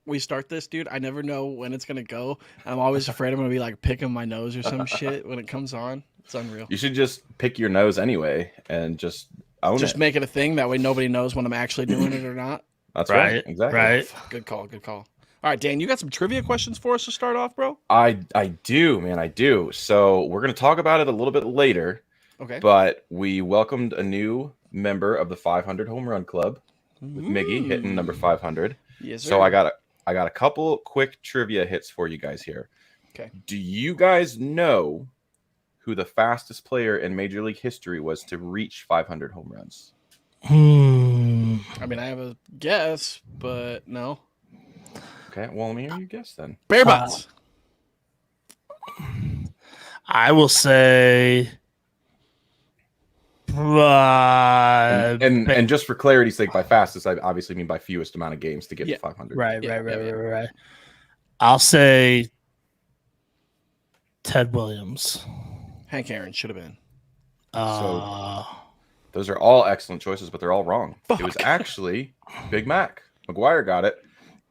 we start this, dude, I never know when it's gonna go. I'm always afraid I'm gonna be like picking my nose or some shit when it comes on. It's unreal. You should just pick your nose anyway and just own Just it. make it a thing. That way nobody knows when I'm actually doing it or not. That's right. Exactly. Right. Good call. Good call. All right, Dan, you got some trivia questions for us to start off, bro? I do, man. I do. So we're going to talk about it a little bit later. Okay. But we welcomed a new member of the 500 Home Run Club with Miggy hitting number 500. Yes, sir. So I got a couple quick trivia hits for you guys here. Okay. Do you guys know who the fastest player in Major League history was to reach 500 home runs? I mean, I have a guess, but no. Okay, well, let me hear your guess then. Barry Bonds. I will say. And just for clarity's sake, by fastest, I obviously mean by fewest amount of games to get to 500. Right. I'll say Ted Williams. Hank Aaron should have been. So those are all excellent choices, but they're all wrong. Fuck. It was actually Big Mac. McGuire got it.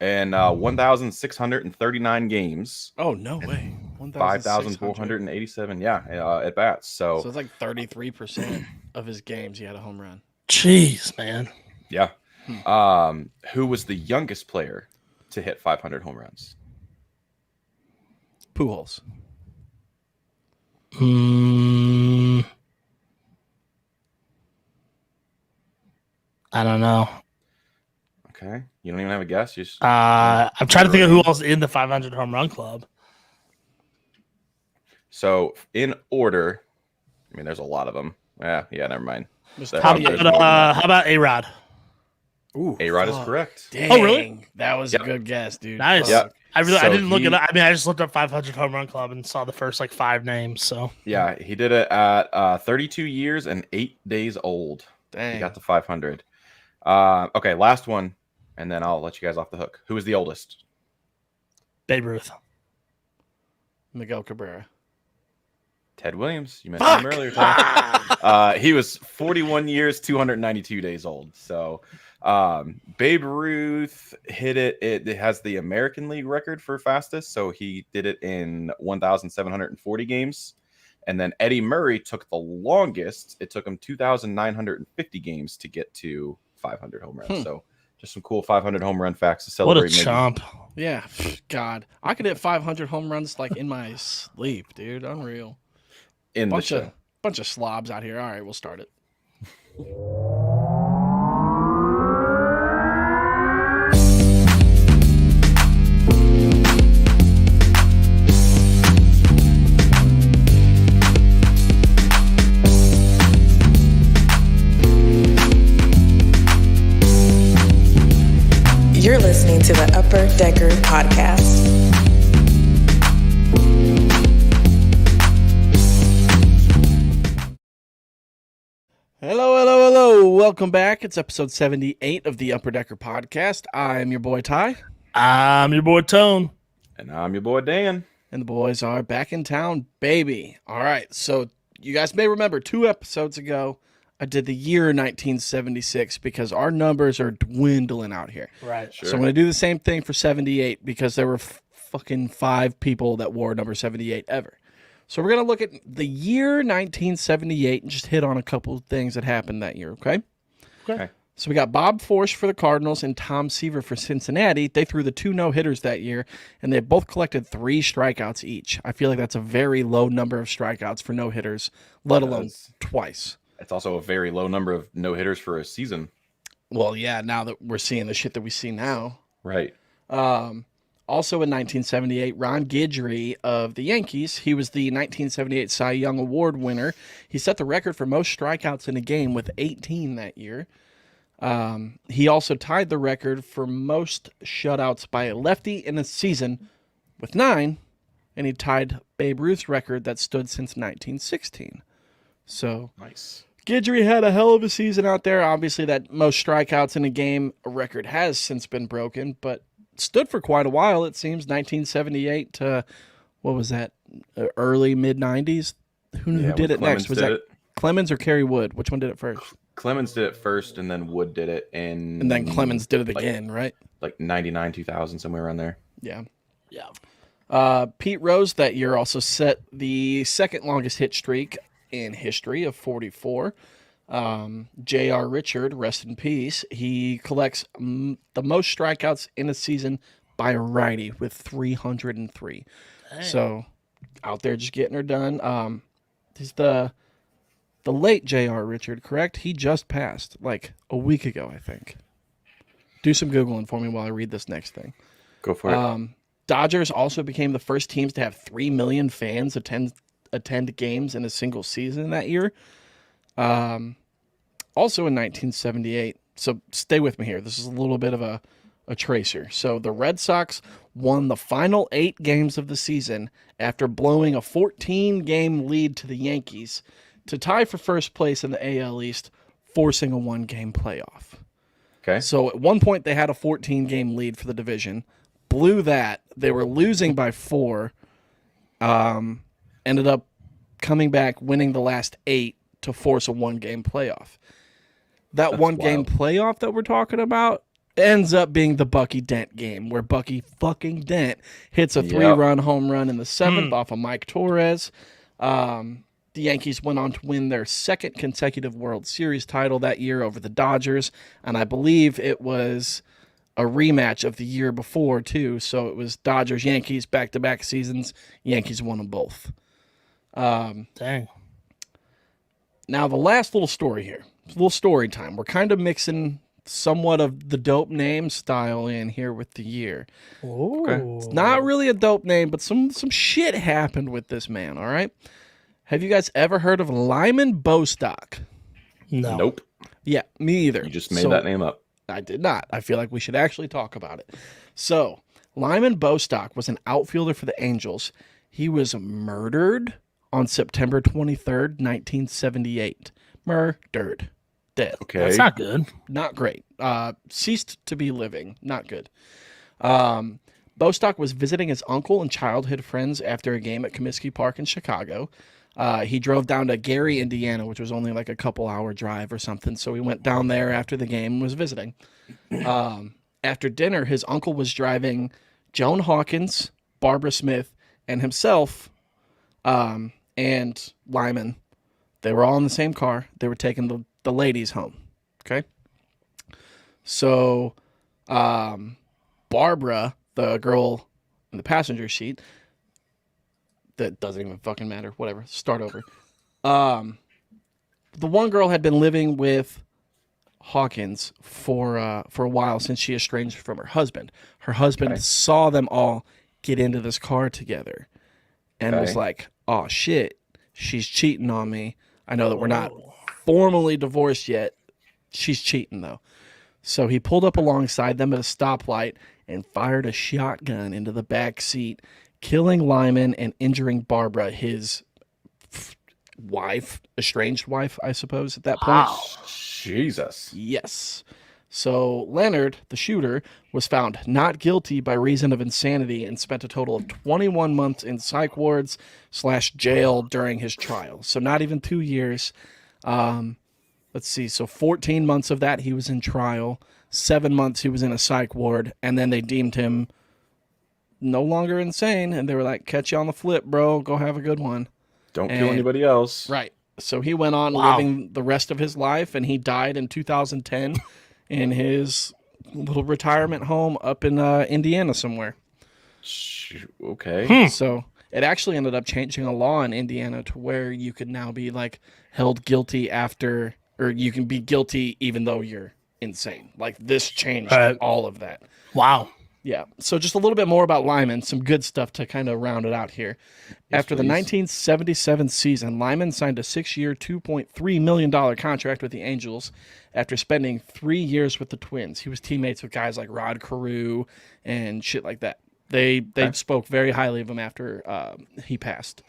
And 1,639 games. Oh, no way. 5,487, at bats. So it's like 33% of his games he had a home run. Jeez, man. Yeah. Who was the youngest player to hit 500 home runs? Pujols. I don't know. Okay. You don't even have a guess? You just, I'm trying to think of who else in the 500 home run club. So in order, I mean, there's a lot of them. Yeah, never mind. How about A-Rod? Ooh, A-Rod is correct. Dang, oh, really? That was a good guess, dude. Nice. Yep. I So didn't look it up. I mean, I just looked up 500 home run club and saw the first like 5 names. So Yeah, he did it at 32 years and 8 days old. Dang. He got to 500. Okay, last one, and then I'll let you guys off the hook. Who is the oldest? Babe Ruth. Miguel Cabrera. Ted Williams. You mentioned him earlier, Tom. He was 41 years, 292 days old. So Babe Ruth hit it. It has the American League record for fastest. So he did it in 1,740 games. And then Eddie Murray took the longest. It took him 2,950 games to get to 500 home runs. So just some cool 500 home run facts to celebrate. What a chomp. Yeah. God. I could hit 500 home runs like in my sleep, dude. Unreal. In bunch the show. Bunch of slobs out here. All right, we'll start it. You're listening to the Upper Decker Podcast. Hello. Welcome back. It's episode 78 of the Upper Decker Podcast. I'm your boy Ty. I'm your boy Tone. And I'm your boy Dan. And the boys are back in town, baby. All right, so you guys may remember 2 episodes ago, I did the year 1976 because our numbers are dwindling out here. Right. Sure. So I'm going to do the same thing for 78 because there were fucking 5 people that wore number 78 ever. So we're going to look at the year 1978 and just hit on a couple of things that happened that year, okay? Okay. So we got Bob Forsch for the Cardinals and Tom Seaver for Cincinnati. They threw the 2 no-hitters that year, and they both collected 3 strikeouts each. I feel like that's a very low number of strikeouts for no-hitters, let alone twice. It's also a very low number of no-hitters for a season. Well, yeah, now that we're seeing the shit that we see now. Right. Also in 1978, Ron Guidry of the Yankees, he was the 1978 Cy Young Award winner. He set the record for most strikeouts in a game with 18 that year. He also tied the record for most shutouts by a lefty in a season with 9, and he tied Babe Ruth's record that stood since 1916. So Nice. Guidry had a hell of a season out there. Obviously, that most strikeouts in a game record has since been broken, but stood for quite a while, it seems, 1978 to, what was that, early, mid-90s? Who did it Clemens next? Was did that it. Clemens or Kerry Wood? Which one did it first? Clemens did it first, and then Wood did it And then Clemens did it again, right? like 99, 2000, somewhere around there. Yeah. Yeah. Pete Rose that year also set the second longest hit streak in history of 44. J.R. Richard, rest in peace, he collects the most strikeouts in a season by a righty with 303. Dang. So out there just getting her done. He's the late J.R. Richard, correct? He just passed like a week ago, I think. Do some Googling for me while I read this next thing. Go for it. Dodgers also became the first teams to have 3 million fans attend games in a single season that year. Also in 1978, so stay with me here. This is a little bit of a tracer. So the Red Sox won the final 8 games of the season after blowing a 14-game lead to the Yankees to tie for first place in the AL East, forcing a 1-game playoff. Okay. So at one point they had a 14-game lead for the division, blew that. They were losing by 4, ended up coming back, winning the last 8 to force a 1-game playoff. That That's 1-game wild. playoff that we're talking about ends up being the Bucky Dent game, where Bucky fucking Dent hits a 3-run home run in the 7th off of Mike Torres. The Yankees went on to win their second consecutive World Series title that year over the Dodgers, and I believe it was a rematch of the year before, too. So it was Dodgers-Yankees back-to-back seasons. Yankees won them both. Dang. Now, the last little story here. It's a little story time. We're kind of mixing somewhat of the dope name style in here with the year. Ooh. It's not really a dope name, but some shit happened with this man, all right? Have you guys ever heard of Lyman Bostock? No. Nope. Yeah, me either. You just made that name up. I did not. I feel like we should actually talk about it. So, Lyman Bostock was an outfielder for the Angels. He was murdered on September 23rd, 1978. Murdered. Dead. Okay. That's not good. Not great. Ceased to be living. Not good. Bostock was visiting his uncle and childhood friends after a game at Comiskey Park in Chicago. He drove down to Gary, Indiana, which was only like a couple-hour drive or something. So he went down there after the game and was visiting. After dinner, his uncle was driving Joan Hawkins, Barbara Smith, and himself, and Lyman. They were all in the same car. They were taking the ladies home. Okay? So, Barbara, the girl in the passenger seat, that doesn't even fucking matter. Whatever. Start over. The one girl had been living with Hawkins for a while since she estranged from her husband. Her husband saw them all get into this car together and was like, "Oh shit, she's cheating on me. I know that we're not formally divorced yet. She's cheating though." So he pulled up alongside them at a stoplight and fired a shotgun into the back seat, killing Lyman and injuring Barbara, his wife, estranged wife, I suppose, at that point. Jesus. Yes. So Leonard, the shooter, was found not guilty by reason of insanity and spent a total of 21 months in psych wards / jail during his trial. So not even 2 years. Let's see. So 14 months of that he was in trial. 7 months he was in a psych ward. And then they deemed him no longer insane. And they were like, catch you on the flip, bro. Go have a good one. Don't kill anybody else. Right. So he went on living the rest of his life, and he died in 2010 in his little retirement home up in Indiana somewhere. Okay. So it actually ended up changing a law in Indiana to where you could now be like held guilty after, or you can be guilty even though you're insane. Like this changed all of that. Wow. Yeah. So just a little bit more about Lyman, some good stuff to kind of round it out here. After the 1977 season, Lyman signed a 6-year, $2.3 million contract with the Angels after spending 3 years with the Twins. He was teammates with guys like Rod Carew and shit like that. They spoke very highly of him after he passed.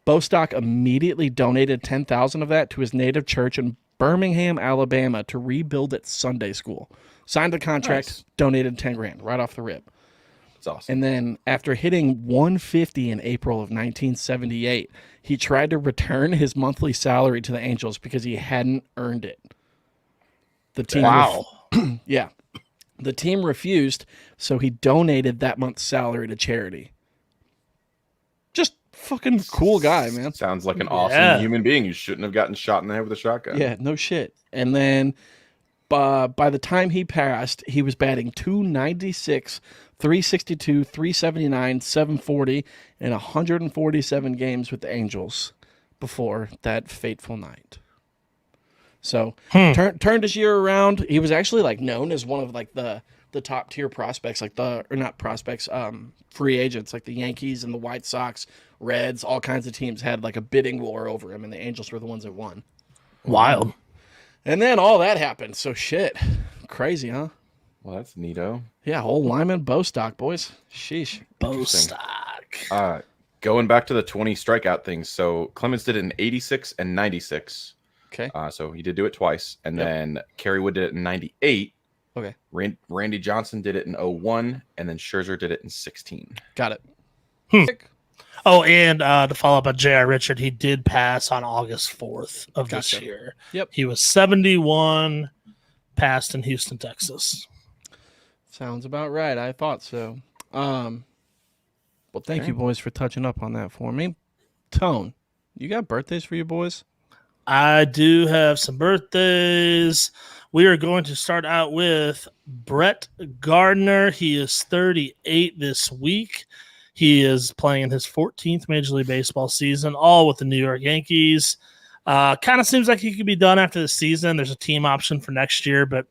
Bostock immediately donated $10,000 of that to his native church in Birmingham, Alabama, to rebuild its Sunday school. Signed the contract, donated $10,000 right off the rip. That's awesome. And then after hitting 150 in April of 1978, he tried to return his monthly salary to the Angels because he hadn't earned it. The team Wow. yeah. The team refused, so he donated that month's salary to charity. Just fucking cool guy, man. Sounds like an Yeah. awesome human being. You shouldn't have gotten shot in the head with a shotgun. Yeah, no shit. And then by the time he passed, he was batting 296, 362, 379, 740, and 147 games with the Angels before that fateful night. So turned his year around. He was actually like known as one of like the top tier prospects, like not prospects, free agents, like the Yankees and the White Sox, Reds, all kinds of teams had like a bidding war over him, and the Angels were the ones that won. Wild. And then all that happened. So shit, crazy, huh? Well, that's neato. Yeah, old Lyman Bostock, boys. Sheesh. Bostock. Going back to the 20 strikeout things. So Clemens did it in 86 and 96. Okay. So he did do it twice. And Yep. then Kerry Wood did it in 98. Okay. Randy Johnson did it in 01. And then Scherzer did it in 16. Got it. Oh, and to follow up on J.R. Richard, he did pass on August 4th of this Gotcha. year. Yep. He was 71, passed in Houston, Texas. Sounds about right. I thought so. Well, thank you, boys, for touching up on that for me. Tone, you got birthdays for you boys? I do have some birthdays. We are going to start out with Brett Gardner. He is 38 this week. He is playing in his 14th Major League Baseball season, all with the New York Yankees. Kind of seems like he could be done after the season. There's a team option for next year, but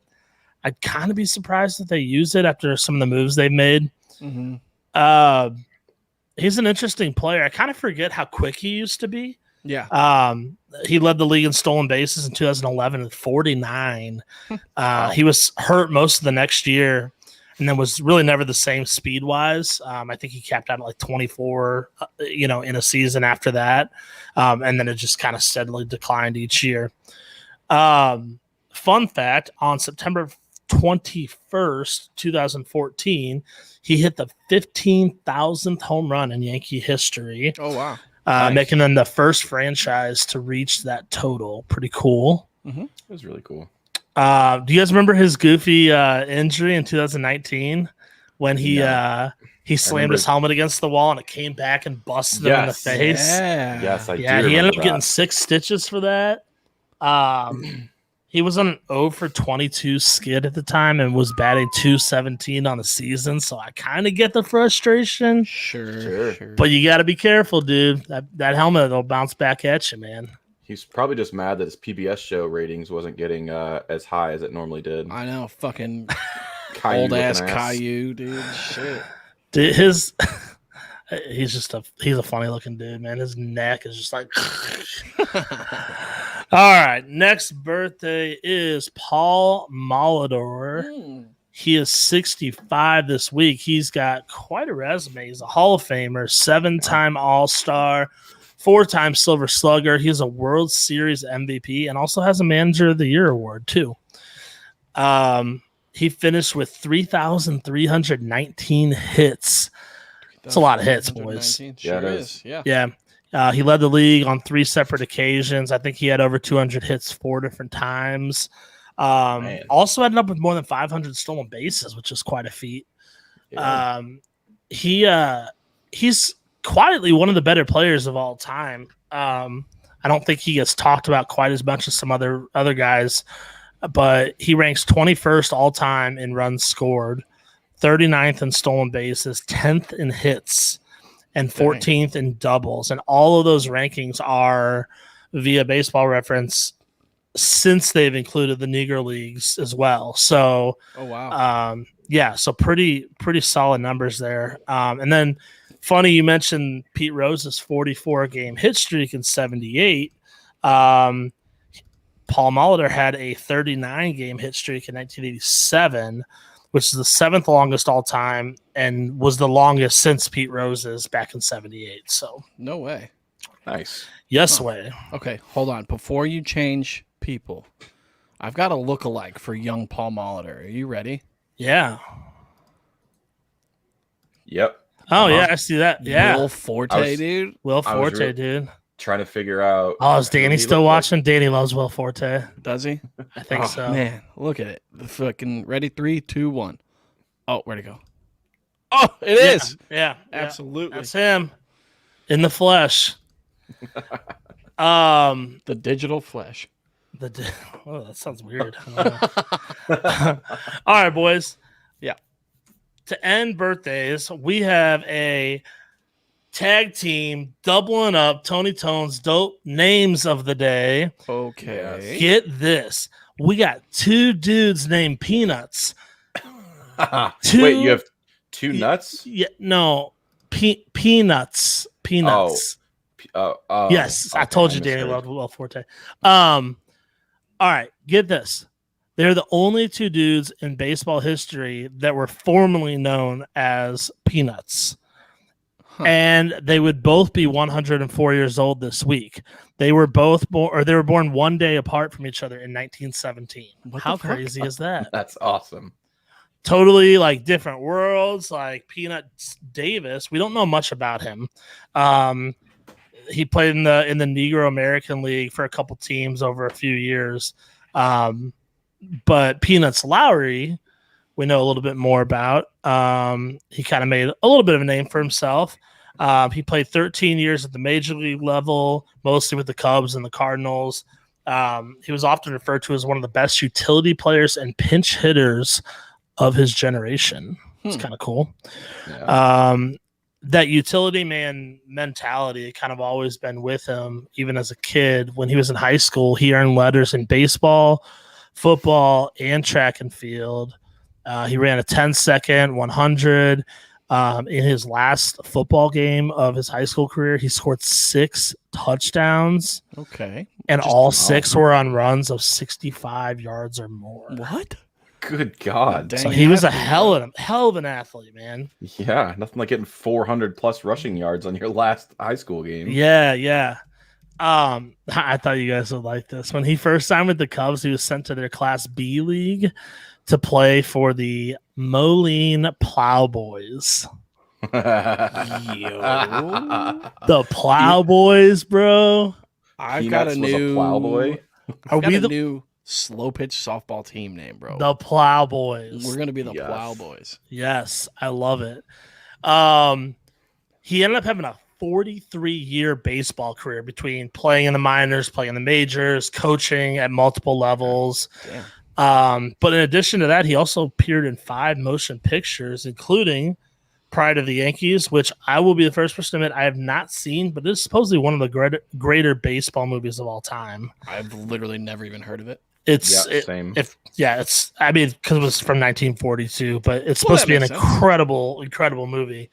I'd kind of be surprised if they use it after some of the moves they've made. Mm-hmm. He's an interesting player. I kind of forget how quick he used to be. Yeah. He led the league in stolen bases in 2011 at 49. He was hurt most of the next year and then was really never the same speed wise. I think he capped out at like 24, in a season after that. And then it just kind of steadily declined each year. Fun fact, on September 21st, 2014, he hit the 15,000th home run in Yankee history. Oh, wow. Nice. Making them the first franchise to reach that total. Pretty cool. It was really cool. Do you guys remember his goofy injury in 2019 when he slammed his helmet against the wall and it came back and busted him in the face? Yeah. Yes, I do. Yeah, he ended up remember getting that. 6 stitches for that. He was on an 0 for 22 skid at the time and was batting 217 on the season. So I kind of get the frustration. Sure. But you got to be careful, dude. That helmet will bounce back at you, man. He's probably just mad that his PBS show ratings wasn't getting as high as it normally did. I know. Fucking Caillou old ass looking Caillou, dude. Shit. Dude, he's a funny looking dude, man. His neck is just like. All right, next birthday is Paul Molitor. He is 65 this week. He's got quite a resume. He's a Hall of Famer, 7-time All-Star, 4-time Silver Slugger. He's a World Series MVP and also has a Manager of the Year award too. He finished with 3,319 hits. That's a lot of hits, boys. Sure Yeah, it is. Yeah. Yeah. He led the league on 3 separate occasions. I think he had over 200 hits 4 different times. Also ended up with more than 500 stolen bases, which is quite a feat. Yeah. He's quietly one of the better players of all time. I don't think he gets talked about quite as much as some other guys, but he ranks 21st all time in runs scored, 39th in stolen bases, 10th in hits, and 14th in doubles. And all of those rankings are via Baseball Reference since they've included the Negro Leagues as well. So, Oh, wow. so pretty solid numbers there. And then funny, you mentioned Pete Rose's 44-game hit streak in 78. Paul Molitor had a 39-game hit streak in 1987, which is the 7th longest all time and was the longest since Pete Rose's back in 78. So No way. Nice. yes way. Okay, hold on. Before you change people, I've got a look-alike for young Paul Molitor. Are you ready? Yeah. Yep. Oh, yeah, I see that. Yeah. Will Forte, dude. Will I was Forte, dude. trying to figure out. Oh, is who Danny he still looked like. watching? Danny loves Will Forte. Does he? I think so. Man, look at it. The fucking ready 3, 2, 1. Oh, where'd it go? Oh, it is. Yeah, Absolutely. that's him in the flesh. The digital flesh. Oh, that sounds weird. All right, boys. Yeah. To end birthdays, we have a tag team doubling up Tony Tone's dope names of the day. Okay. Get this. We got 2 dudes named Peanuts. Wait, you have 2 nuts? Yeah, no. Peanuts. Peanuts. Yes, I told you Danny loved Will Forte. All right, get this. They're the only 2 dudes in baseball history that were formerly known as Peanuts. Huh. And they would both be 104 years old this week. They were both born one day apart from each other in 1917. How crazy is that? That's awesome. Totally like different worlds. Like Peanuts Davis, we don't know much about him. He played in the Negro American League for a couple teams over a few years. But Peanuts Lowry, we know a little bit more about. He kind of made a little bit of a name for himself. He played 13 years at the major league level, mostly with the Cubs and the Cardinals. He was often referred to as one of the best utility players and pinch hitters of his generation. It's kind of cool. Yeah. That utility man mentality kind of always been with him, even as a kid. When he was in high school, he earned letters in baseball, football, and track and field. He ran a 10-second 100. In his last football game of his high school career, he scored 6 touchdowns. Okay. And all 6 were on runs of 65 yards or more. What? Good God. Dang. So he was a hell of an athlete, man. Yeah, nothing like getting 400 plus rushing yards on your last high school game. Yeah. I thought you guys would like this. When he first signed with the Cubs, he was sent to their Class B league to play for the Moline Plowboys. The Plowboys, bro. I've got a new plowboy. I've got a new slow pitch softball team name, bro. The Plowboys. We're gonna be the Yes. Plowboys. Yes, I love it. He ended up having a 43-year baseball career between playing in the minors, playing in the majors, coaching at multiple levels. Damn. But in addition to that, he also appeared in 5 motion pictures, including Pride of the Yankees, which I will be the first person to admit I have not seen, but it is supposedly one of the greater baseball movies of all time. I've literally never even heard of it. Same. Because it was from 1942, but it's supposed to be an incredible movie.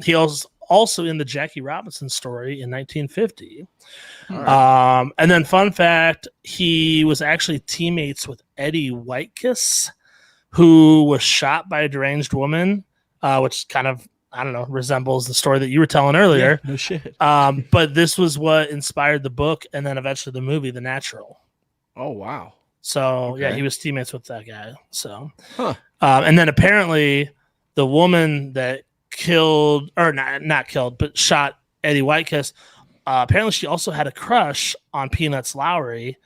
He was also in the Jackie Robinson story in 1950. Right. And then fun fact, he was actually teammates with Eddie Whitekiss, who was shot by a deranged woman, which kind of, I don't know, resembles the story that you were telling earlier. Yeah, no shit. But this was what inspired the book and then eventually the movie, The Natural. Oh, wow. So, Okay. yeah, he was teammates with that guy. So, Huh. And then apparently the woman that killed, or not killed, but shot Eddie Whitekiss, apparently she also had a crush on Peanuts Lowry,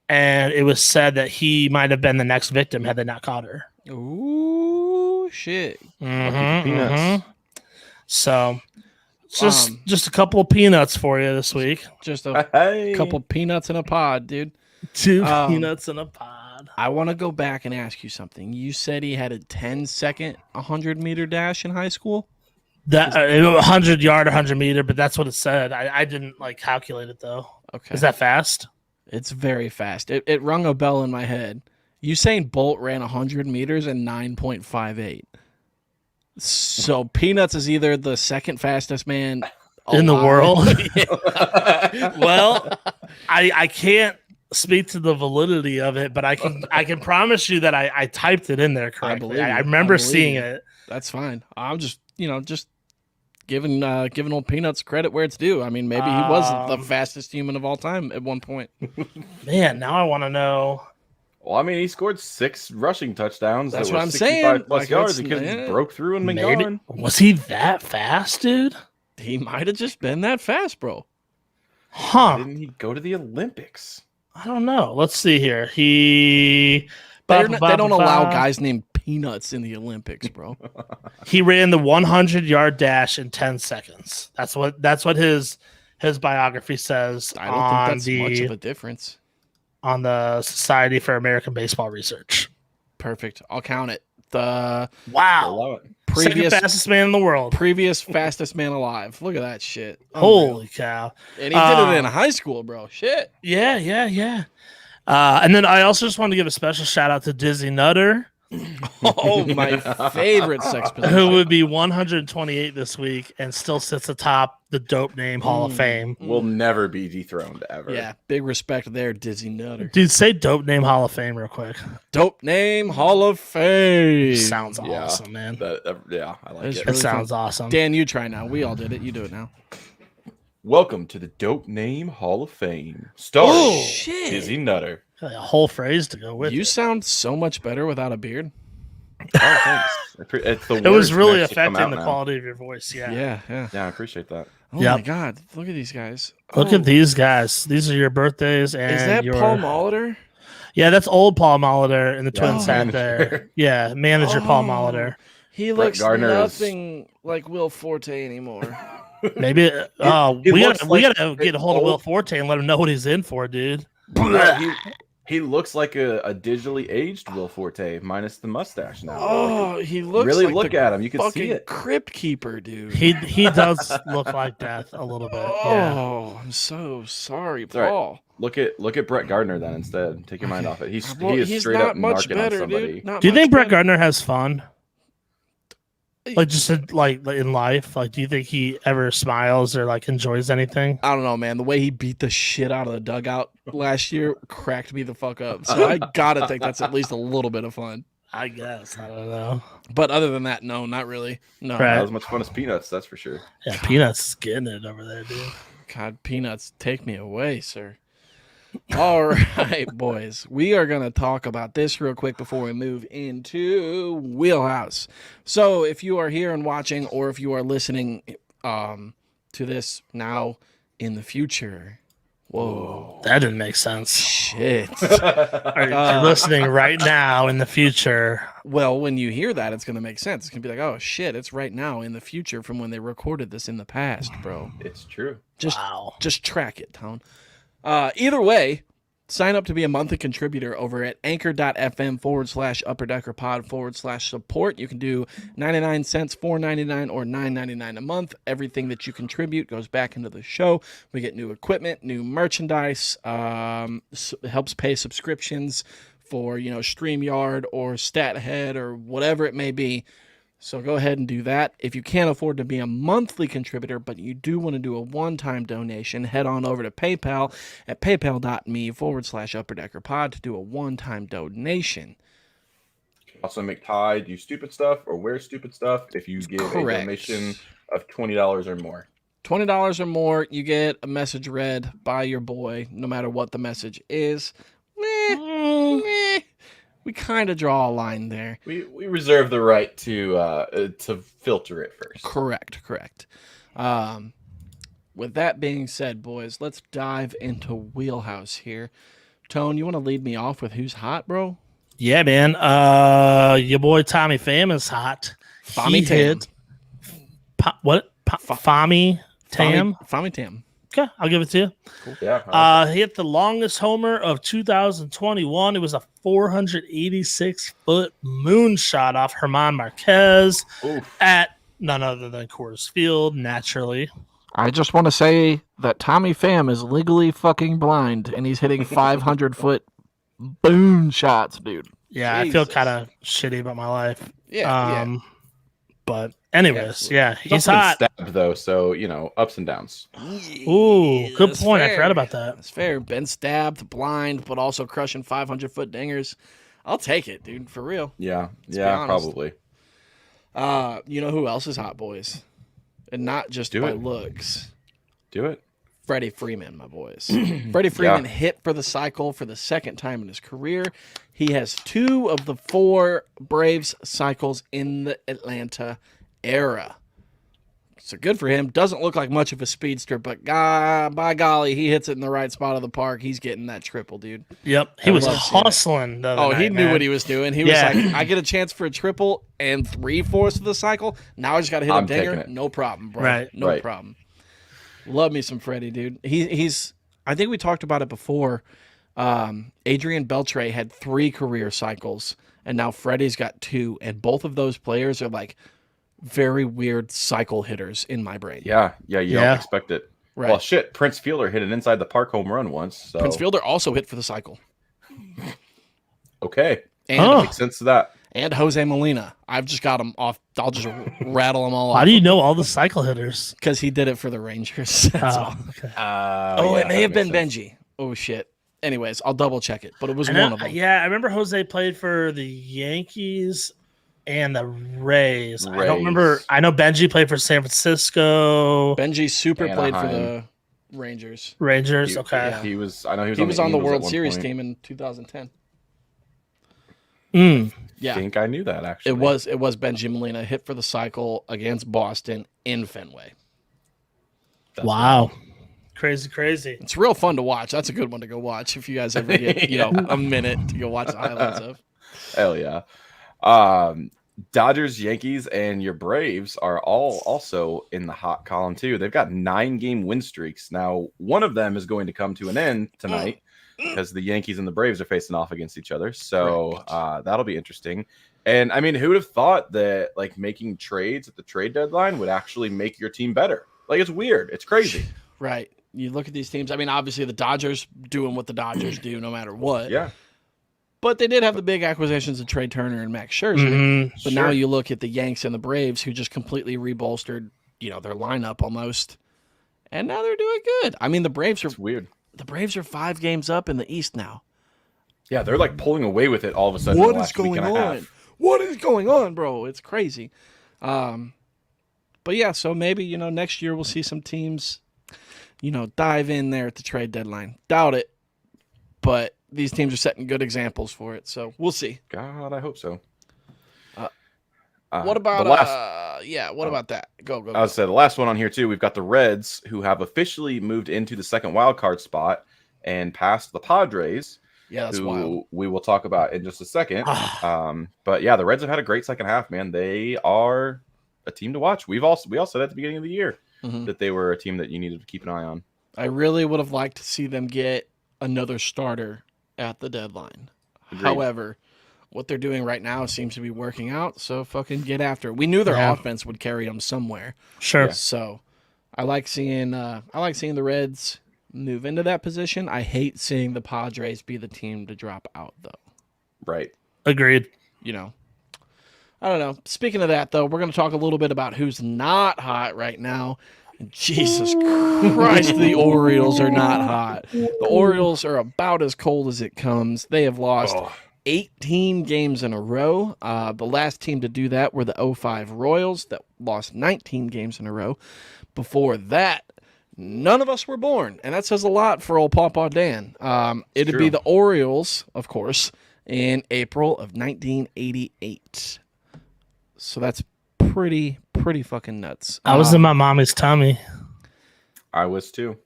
and it was said that he might have been the next victim had they not caught her. Ooh, shit. Peanuts. So, just a couple of peanuts for you this week. Just a couple peanuts in a pod, dude. 2 peanuts in a pod. I want to go back and ask you something. You said he had a 10-second 100-meter dash in high school? That 100-yard, 100-meter, but that's what it said. I didn't calculate it though. Okay. Is that fast? It's very fast. It rung a bell in my head. Usain Bolt ran 100 meters in 9.58. So Peanuts is either the second fastest man in the world. Well, I can't speak to the validity of it, but I can promise you that I typed it in there correctly. I remember seeing it. That's fine. I'm just giving old Peanuts credit where it's due. I mean, maybe he was the fastest human of all time at one point. Man, now I want to know. Well, I mean, he scored 6 rushing touchdowns. That's that what were I'm 65 saying. plus yards. The kid broke through and been gone. Was he that fast, dude? He might have just been that fast, bro. Huh. Didn't he go to the Olympics? I don't know. Let's see here. He They don't allow guys named Peanuts in the Olympics, bro. He ran the 100-yard dash in 10 seconds. That's what his biography says. I don't think that's much of a difference. On the Society for American Baseball Research. Perfect. I'll count it. The Wow. previous Second fastest man in the world. Previous fastest man alive. Look at that shit. Holy cow. And he did it in high school, bro. Shit. Yeah. And then I also just want to give a special shout out to Dizzy Nutter. Oh, my favorite sex position. Who would be 128 this week and still sits atop the Dope Name Hall of Fame. Will never be dethroned ever. Yeah, big respect there, Dizzy Nutter. Dude, say Dope Name Hall of Fame real quick. Dope Name Hall of Fame. Sounds awesome, man. I like It's it. It really sounds fun. awesome. Dan, you try now. We all did it. You do it now. Welcome to the Dope Name Hall of Fame. Starring Oh, shit. Dizzy Nutter. A whole phrase to go with You it. sound so much better without a beard. Oh, thanks. It's the It was words really that actually come affecting out the now. quality of your voice. Yeah. Yeah. Yeah, I appreciate that. Oh Yep. my God! Look at these guys. Look at these guys. These are your birthdays. And Is that your... Paul Molitor? Yeah, that's old Paul Molitor and the Yeah, twins sat there. Yeah, manager Paul Molitor. He Brett looks Gardner is- nothing like Will Forte anymore. Maybe He we looks gotta like get a hold of old- Will Forte and let him know what he's in for, dude. He looks like a digitally aged Will Forte minus the mustache now. Oh, he looks really like look the at him. You can see fucking it. Crypt Keeper, dude. He does look like death a little bit. Yeah. Oh, I'm so sorry, all right. Paul. Look at Brett Gardner then instead. Take your mind off it. Well, he is he's straight not up much narking better, on somebody. dude. Not Do you much think Brett better. Gardner has fun? Like just like in life? Like do you think he ever smiles or like enjoys anything? I don't know, man. The way he beat the shit out of the dugout last year cracked me the fuck up. So I gotta think that's at least a little bit of fun. I guess. I don't know. But other than that, no, not really. No. Right. Not as much fun as Peanuts, that's for sure. Yeah, Peanuts is getting it over there, dude. God, Peanuts, take me away, sir. All right, boys. We are going to talk about this real quick before we move into Wheelhouse. So if you are here and watching, or if you are listening to this now in the future, whoa, That didn't make sense. shit. You're listening right now in the future. Well, when you hear that, it's going to make sense. It's going to be like, oh, shit, it's right now in the future from when they recorded this in the past, bro. It's true. Wow. Just track it, Tone. Either way, sign up to be a monthly contributor over at anchor.fm/upperdeckerpod/support. You can do 99 cents, $4.99, or $9.99 a month. Everything that you contribute goes back into the show. We get new equipment, new merchandise, helps pay subscriptions for, StreamYard or StatHead or whatever it may be. So go ahead and do that. If you can't afford to be a monthly contributor, but you do want to do a one-time donation, head on over to PayPal at paypal.me/upperdeckerpod to do a one-time donation. Also make Ty do stupid stuff or wear stupid stuff if you give Correct. a donation of $20 or more. $20 or more, you get a message read by your boy, no matter what the message is. Meh. We kind of draw a line there. We reserve the right to filter it first. Correct. With that being said, boys, let's dive into Wheelhouse here. Tone, you want to lead me off with who's hot, bro? Yeah, man. Your boy Tommy Pham is hot. Fami He Tam. hit- Fami Tam. Fami Tam. Okay, I'll give it to you. Yeah. He hit the longest homer of 2021. It was a 486-foot moonshot off Herman Marquez Oof. at none other than Coors Field, naturally. I just want to say that Tommy Pham is legally fucking blind, and he's hitting 500-foot boom shots, dude. Yeah, I feel Jesus. kind of shitty about my life. Yeah. But anyways, yeah, he's also been hot. stabbed though, so ups and downs. Ooh, good That's point. I fair. forgot about that. That's fair. Been stabbed, blind, but also crushing 500-foot dingers. I'll take it, dude, for real. Yeah, be yeah, honest. probably. You know who else is hot, boys? And not just Do by it. looks. Do it. Freddie Freeman, my boys. Freddie Freeman hit for the cycle for the second time in his career. He has 2 of the 4 Braves cycles in the Atlanta era. So good for him. Doesn't look like much of a speedster, but by golly, he hits it in the right spot of the park. He's getting that triple, dude. Yep. He I was love seeing it. hustling. The other He night, knew man. what he was doing. He was Yeah. like, I get a chance for a triple and 3/4 of the cycle. Now I just got to hit a I'm taking dinger. it. No problem, bro. Right. No Right. problem. Love me some Freddie, dude. He's. I think we talked about it before. Adrian Beltre had 3 career cycles, and now Freddie's got 2, and both of those players are like very weird cycle hitters in my brain. Yeah. You Yeah. don't expect it. Right. Well, shit. Prince Fielder hit an inside the park home run once. So Prince Fielder also hit for the cycle, okay, and Oh. makes sense to that. and Jose Molina. I've just got them off. I'll just rattle them all Why off do you know all the cycle hitters? because he did it for the Rangers. That's all. Okay. It may have been Benji. Oh shit. Anyways, I'll double check it, but it was I one know- of them. Yeah, I remember Jose played for the Yankees and the Rays. I don't remember. Rays. I know Benji played for San Francisco Benji super played for the Anaheim. Rangers. Rangers. He, Okay. Yeah. He was. I know he was. He was on the Angels at World one Series point. team in 2010. Mm. Yeah, I think I knew that actually. it was Benji Molina hit for the cycle against Boston in Fenway. That's Wow. Crazy. It's real fun to watch. That's a good one to go watch if you guys ever get a minute to go watch the highlights of. Hell yeah. Dodgers, Yankees, and your Braves are all also in the hot column too. They've got 9-game win streaks. Now, one of them is going to come to an end tonight because the Yankees and the Braves are facing off against each other. So that'll be interesting. And I mean, who would have thought that like making trades at the trade deadline would actually make your team better? Like it's weird. It's crazy. Right. You look at these teams. I mean, obviously the Dodgers doing what the Dodgers do no matter what. Yeah. But they did have the big acquisitions of Trey Turner and Max Scherzer. Mhm. But now you look at the Yanks and the Braves, who just completely rebolstered, their lineup almost, and now they're doing good. I mean, the Braves It's weird. are 5 games up in the East now. Yeah, they're like pulling away with it all of a sudden. What in the is last week going and a on? half. What is going on, bro? It's crazy. But yeah, so maybe next year we'll see some teams, dive in there at the trade deadline. Doubt it, but these teams are setting good examples for it. So we'll see. God, I hope so. What about the last? What about that? Go. I would say the last one on here too. We've got the Reds, who have officially moved into the second wild card spot and passed the Padres, Yeah, that's who wild. we will talk about in just a second. But yeah, the Reds have had a great second half, man. They are a team to watch. We all said at the beginning of the year Mhm. that they were a team that you needed to keep an eye on. I really would have liked to see them get another starter at the deadline. Agreed. However, what they're doing right now seems to be working out. So fucking get after it. We knew their Yeah. offense would carry them somewhere. Sure. Yeah. So I like seeing the Reds move into that position. I hate seeing the Padres be the team to drop out though. Right. Agreed. I don't know. Speaking of that though, we're going to talk a little bit about who's not hot right now. Jesus Christ, the Orioles are not hot. The Orioles are about as cold as it comes. They have lost 18 games in a row. The last team to do that were the 05 Royals that lost 19 games in a row. Before that, none of us were born, and that says a lot for old Pawpaw Dan. It'd be true. the Orioles, of course, in April of 1988. So that's pretty fucking nuts. I was in my mommy's tummy. I was too.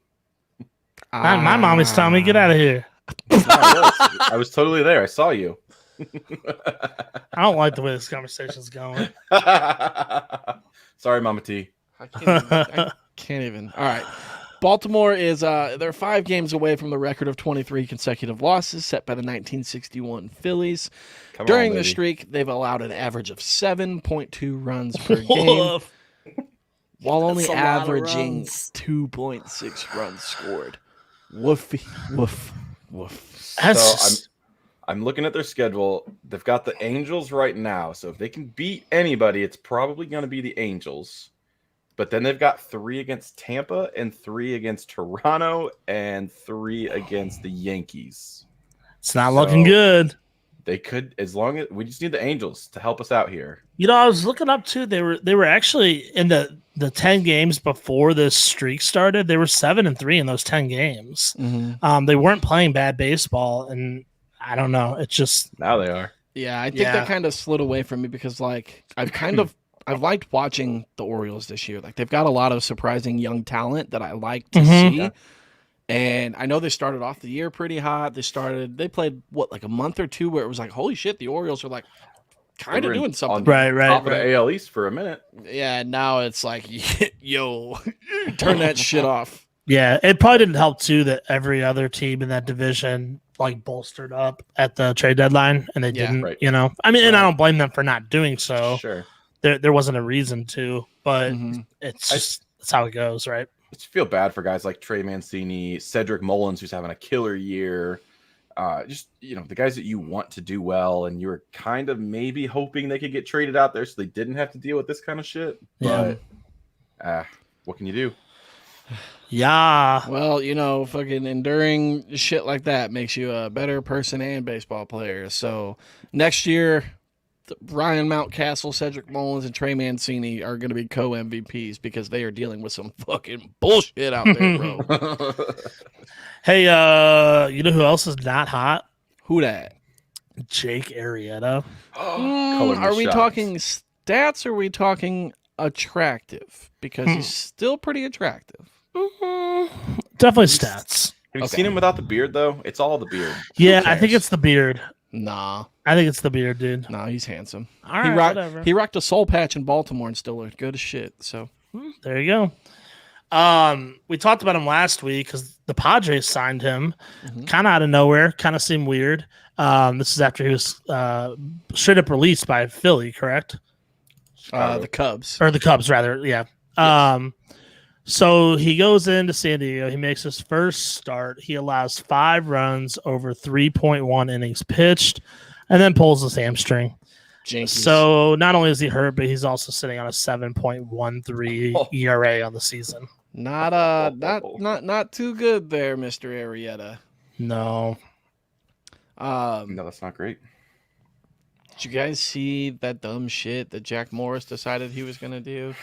My mommy's tummy. Get out of here. I was totally there. I saw you. I don't like the way this conversation's going. Sorry, Mama T. I can't even. All right. Baltimore is they're 5 games away from the record of 23 consecutive losses set by the 1961 Phillies. Come During on, the baby. streak, they've allowed an average of 7.2 runs per game, while only That's a lot of averaging runs. 2.6 runs scored. Woofy, woof, woof. That's So just- I'm looking at their schedule. They've got the Angels right now. So if they can beat anybody, it's probably going to be the Angels. But then they've got 3 against Tampa and 3 against Toronto and 3 against the Yankees. it's not looking So- good. They could, as long as we just need the Angels to help us out here. I was looking up too. They were actually in the 10 games before this streak started. They were 7-3 in those 10 games. Mm-hmm. They weren't playing bad baseball, and I don't know. It's just Now they are. Yeah, I think that kind of slid away from me because, like, I've kind of I've liked watching the Orioles this year. Like they've got a lot of surprising young talent that I like to Mhm. see. And I know they started off the year pretty hot. They played like a month or two where it was like, holy shit, the Orioles are like kind They of were doing something. Right, Top of the AL East for a minute. Yeah, now it's like, yo, turn that shit off. Yeah, it probably didn't help too that every other team in that division like bolstered up at the trade deadline, and they Yeah, didn't. right. You know, I mean, and I Right. don't blame them for not doing so. Sure. There wasn't a reason to, but Mhm. it's just that's how it goes, right? I just feel bad for guys like Trey Mancini, Cedric Mullins, who's having a killer year. Just the guys that you want to do well, and you were kind of maybe hoping they could get traded out there so they didn't have to deal with this kind of shit. Yeah. But what can you do? Yeah. Well, fucking enduring shit like that makes you a better person and baseball player. So next year, Ryan Mountcastle, Cedric Mullins, and Trey Mancini are going to be co-MVPs because they are dealing with some fucking bullshit out there, bro. Hey, you know who else is not hot? Who that? Jake Arrieta. Color me Are we shocked. talking stats or are we talking attractive? Because he's still pretty attractive. Definitely stats. Have you Okay. seen him without the beard though? It's all the beard. Yeah, Who I think cares? it's the beard. Nah, I think it's the beard, dude. he's handsome. All right, whatever. He rocked a soul patch in Baltimore and still looked good as shit. So There you go. We talked about him last week because the Padres signed him kind of out of nowhere. Kind of seemed weird. This is after he was straight up released by Philly, correct? the Cubs. Or the Cubs, rather. Yeah. So he goes into San Diego. He makes his first start. He allows 5 runs over 3.1 innings pitched, and then pulls his hamstring. Jinkies. So not only is he hurt, but he's also sitting on a 7.13 ERA on the season. not too good there, Mr. Arrieta. No. No, that's not great. Did you guys see that dumb shit that Jack Morris decided he was gonna do?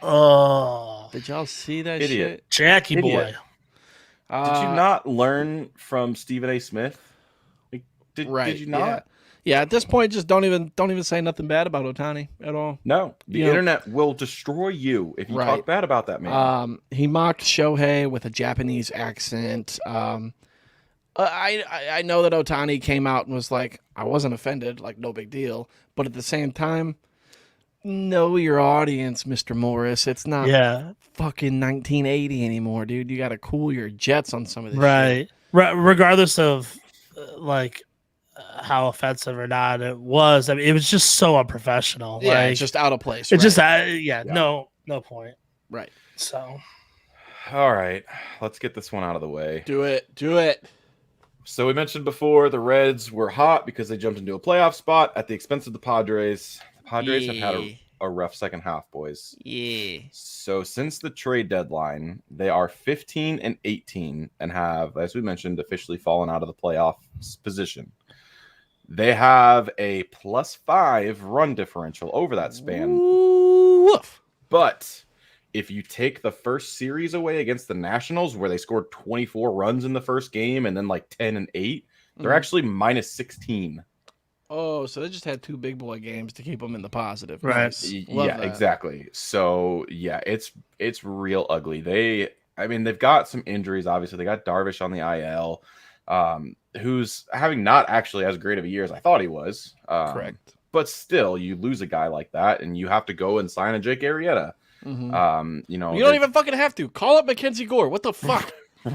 Oh, Did y'all see that Idiot. shit? Jackie boy. Idiot. Did you not learn from Stephen A. Smith? Like, did you not? Yeah, at this point, just don't even say nothing bad about Ohtani at all. No. The internet will destroy you if you Right. talk bad about that man. He mocked Shohei with a Japanese accent. I know that Ohtani came out and was like, I wasn't offended, like no big deal. But at the same time, know your audience, Mr. Morris. It's not fucking 1980 anymore, dude. You got to cool your jets on some of this shit. Right. Regardless of how offensive or not it was, I mean, it was just so unprofessional. Yeah, like, it's just out of place. it's just Yeah. no point. right. So All right. Let's get this one out of the way. Do it. So we mentioned before the Reds were hot because they jumped into a playoff spot at the expense of the Padres. The Padres have had a rough second half, boys. Yeah. So since the trade deadline, they are 15-18 and have, as we mentioned, officially fallen out of the playoff position. They have a +5 run differential over that span. Woof. But if you take the first series away against the Nationals, where they scored 24 runs in the first game and then like 10-8, they're actually -16. Oh, so they just had 2 big boy games to keep them in the positive. Right. Nice. Love Yeah, that. exactly. So yeah, it's real ugly. They've got some injuries. Obviously, they got Darvish on the IL, who's having not actually as great of a year as I thought he was. Correct. But still, you lose a guy like that, and you have to go and sign a Jake Arrieta. Mhm. You don't even fucking have to. Call up Mackenzie Gore. What the fuck?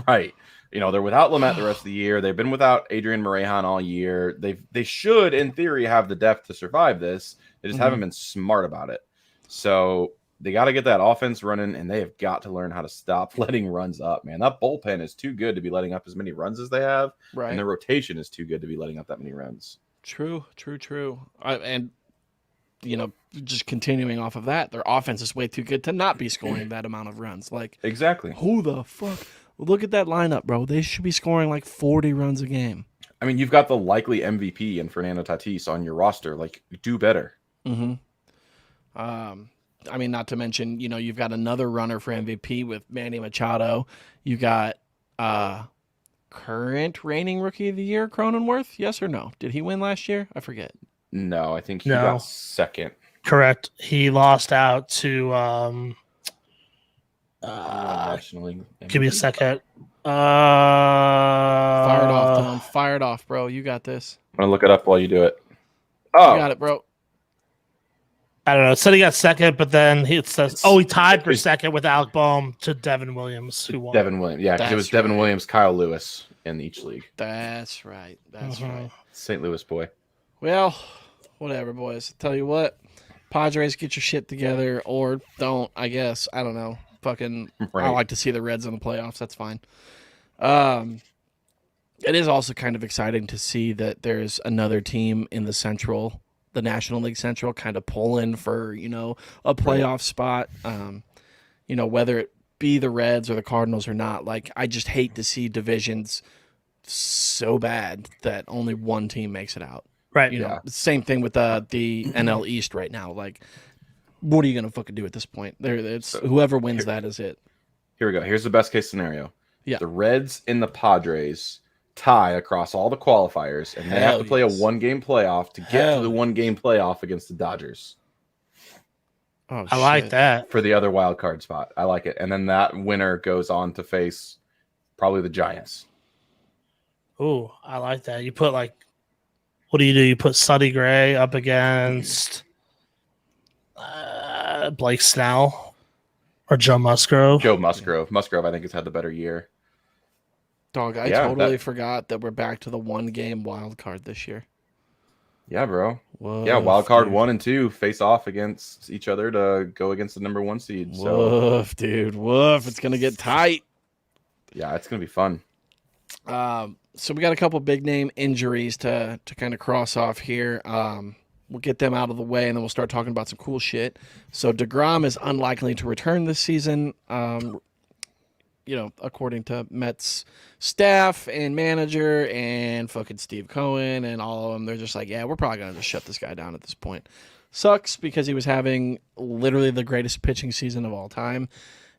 Right. They're without Lamet the rest of the year. They've been without Adrian Morejon all year. They should, in theory, have the depth to survive this. They just haven't been smart about it. So they got to get that offense running, and they have got to learn how to stop letting runs up, man. That bullpen is too good to be letting up as many runs as they have, Right. and the rotation is too good to be letting up that many runs. True. And just continuing off of that, their offense is way too good to not be scoring that amount of runs. Like, Exactly. who the fuck? Look at that lineup, bro. They should be scoring like 40 runs a game. I mean, you've got the likely MVP in Fernando Tatis on your roster. Like, do better. Mm-hmm. I mean, not to mention, you've got another runner for MVP with Manny Machado. You got current reigning rookie of the year, Cronenworth. Yes or no? Did he win last year? I forget. No, I think he No. got second. Correct. He lost out to National League give me a MVP? second. Fire it off, Tone. Fire it off, bro. You got this. I'm gonna look it up while you do it. You Oh, got it, bro. I don't know. It said he got second, but then it says, he tied for it's- second with Alec Boehm to Devin Williams, who won. Devin Williams. Yeah, because it was That's Devin right. Williams, Kyle Lewis in each league. That's right. That's right. St. Louis boy. Well, whatever, boys. Tell you what, Padres, get your shit together, or don't. I guess I don't know. Fucking, Right. I like to see the Reds in the playoffs. That's fine. It is also kind of exciting to see that there's another team in the Central, the National League Central, kind of pulling for a playoff spot. Whether it be the Reds or the Cardinals or not. Like, I just hate to see divisions so bad that only one team makes it out. Right. Same thing with the NL East right now. Like, what are you gonna fucking do at this point? It's whoever wins that is it. Here we go. Here's the best case scenario. Yeah. The Reds and the Padres tie across all the qualifiers, and they have to play a one-game playoff to get to the one-game playoff against the Dodgers Oh, I like that. for the other wild card spot. I like it. And then that winner goes on to face probably the Giants. Ooh, I like that. You put what do? You put Sonny Gray up against Blake Snell or Joe Musgrove. Joe Musgrove. Musgrove, I think, has had the better year. Dog, I Yeah, totally forgot that we're back to the one game wild card this year. Yeah, bro. Woof, Yeah, wild card dude. 1 and 2 face off against each other to go against the number 1 seed. So Woof, dude. Woof. It's gonna get tight. yeah, it's gonna be fun. So we got a couple big name injuries to kind of cross off here. We'll get them out of the way, and then we'll start talking about some cool shit. So DeGrom is unlikely to return this season. According to Mets staff and manager and fucking Steve Cohen and all of them, they're just like, yeah, we're probably going to just shut this guy down at this point. Sucks because he was having literally the greatest pitching season of all time.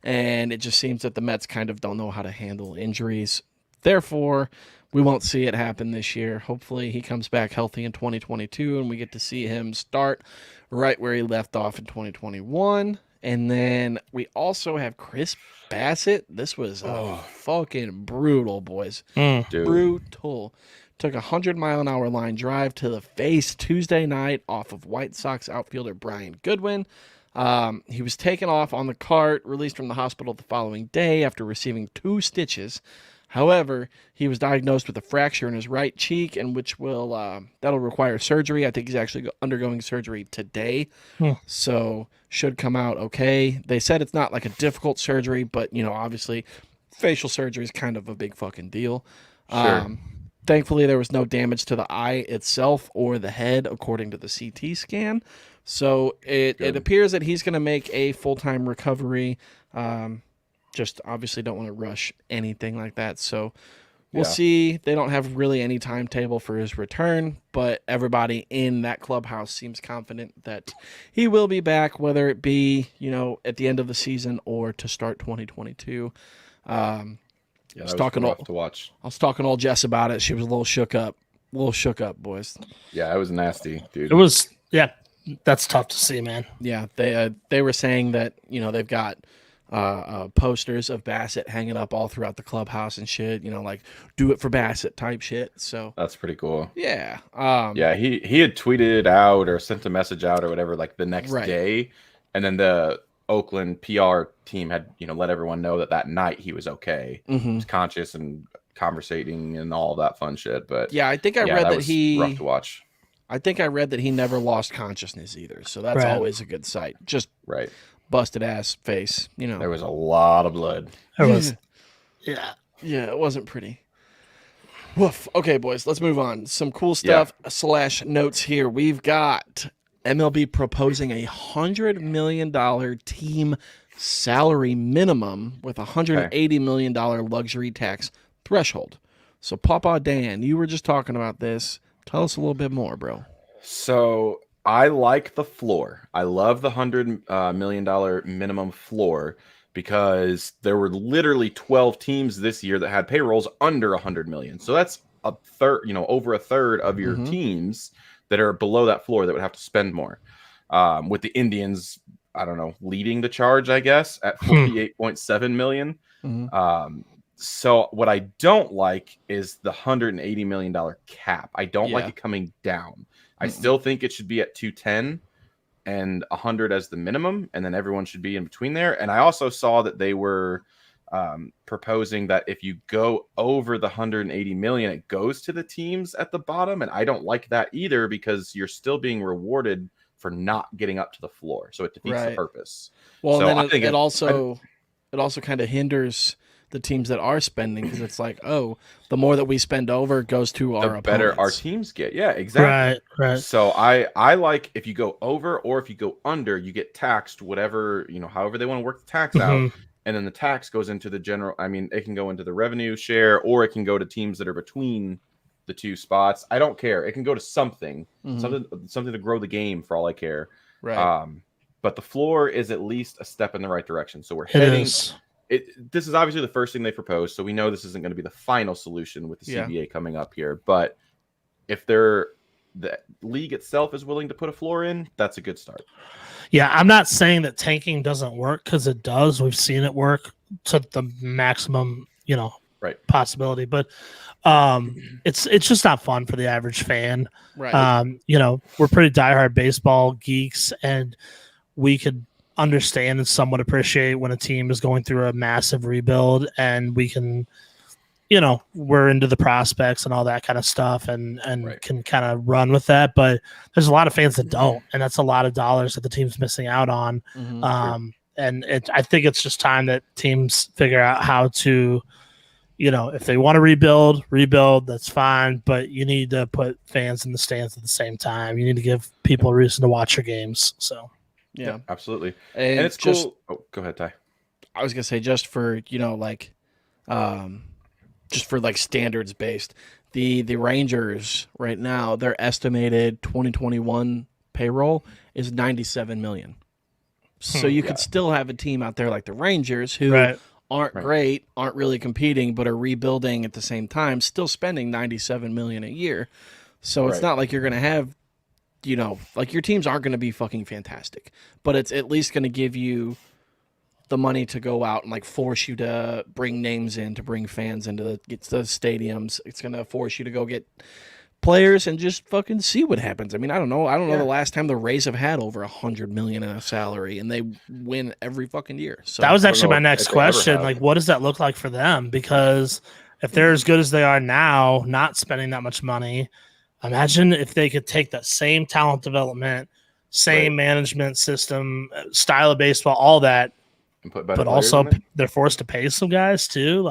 And it just seems that the Mets kind of don't know how to handle injuries. Therefore, we won't see it happen this year. Hopefully he comes back healthy in 2022 and we get to see him start right where he left off in 2021. And then we also have Chris Bassett. This was fucking brutal, boys. Dude. Brutal. Took a 100-mile-an-hour line drive to the face Tuesday night off of White Sox outfielder Brian Goodwin. He was taken off on the cart, released from the hospital the following day after receiving 2 stitches. However, he was diagnosed with a fracture in his right cheek, and which that'll require surgery. I think he's actually undergoing surgery today, so should come out okay. They said it's not like a difficult surgery, but obviously, facial surgery is kind of a big fucking deal. Sure. Thankfully, there was no damage to the eye itself or the head, according to the CT scan. So it appears that he's going to make a full-time recovery. Just obviously don't want to rush anything like that. So we'll see. They don't have really any timetable for his return, but everybody in that clubhouse seems confident that he will be back, whether it be, at the end of the season or to start 2022. Yeah, that was rough to watch. I was talking to old Jess about it. She was a little shook up. boys. Yeah, it was nasty, dude. It was, that's tough to see, man. Yeah, they were saying that, they've got posters of Bassett hanging up all throughout the clubhouse and shit, like do it for Bassett type shit. So That's pretty cool. yeah. Yeah, he had tweeted out or sent a message out or whatever like the next day, and then the Oakland PR team had let everyone know that night he was okay. He was conscious and conversating and all that fun shit. But yeah, I think I read that was he rough to watch. I think I read that he never lost consciousness either. So that's always a good sight. Just Right. busted ass face, There was a lot of blood. It was, yeah. Yeah, it wasn't pretty. Woof. Okay, boys, let's move on. Some cool stuff / notes here. We've got MLB proposing $100 million team salary minimum with $180 million luxury tax threshold. So, Papa Dan, you were just talking about this. Tell us a little bit more, bro. So I like the floor. I love the $100 million minimum floor because there were literally 12 teams this year that had payrolls under 100 million. So that's a third, over a third of your teams that are below that floor that would have to spend more. with the Indians, I don't know, leading the charge, I guess, at 48.7 million. So what I don't like is the $180 million cap. I don't like it coming down. I still think it should be at 210 and 100 as the minimum, and then everyone should be in between there. And I also saw that they were proposing that if you go over the 180 million, it goes to the teams at the bottom. And I don't like that either, because you're still being rewarded for not getting up to the floor. So it defeats the purpose. Well, so then it also kind of hinders the teams that are spending, because it's like, oh, the more that we spend over goes to our opponents. Better our teams get. Yeah, exactly. Right. So I like, if you go over or if you go under, you get taxed whatever, however they want to work the tax out. And then the tax goes into the general. I mean, it can go into the revenue share, or it can go to teams that are between the two spots. I don't care. It can go to something to grow the game, for all I care. Right. But the floor is at least a step in the right direction. So we're heading. This is obviously the first thing they proposed, so we know this isn't going to be the final solution with the CBA coming up here. But if the league itself is willing to put a floor in, that's a good start. Yeah, I'm not saying that tanking doesn't work, because it does. We've seen it work to the maximum, possibility. But it's just not fun for the average fan. Right. We're pretty diehard baseball geeks, and we could understand and somewhat appreciate when a team is going through a massive rebuild, and we can, we're into the prospects and all that kind of stuff, and can kind of run with that. But there's a lot of fans that don't, and that's a lot of dollars that the team's missing out on. And I think it's just time that teams figure out how to, if they want to rebuild, that's fine. But you need to put fans in the stands at the same time. You need to give people a reason to watch your games. So. Yeah, absolutely. And it's cool. Oh, go ahead, Ty. I was gonna say, just for standards based, the Rangers right now, their estimated 2021 payroll is 97 million. So you could still have a team out there like the Rangers who aren't great, aren't really competing, but are rebuilding at the same time, still spending 97 million a year. So it's not like you're gonna have, your teams aren't going to be fucking fantastic, but it's at least going to give you the money to go out and force you to bring names in, to bring fans into the stadiums. It's going to force you to go get players and just fucking see what happens. I mean, I don't know the last time the Rays have had over $100 million in a salary, and they win every fucking year. So that was actually my next question. What does that look like for them? Because if they're as good as they are now, not spending that much money, imagine if they could take that same talent development, same management system, style of baseball, all that, and put better but also they're forced to pay some guys too.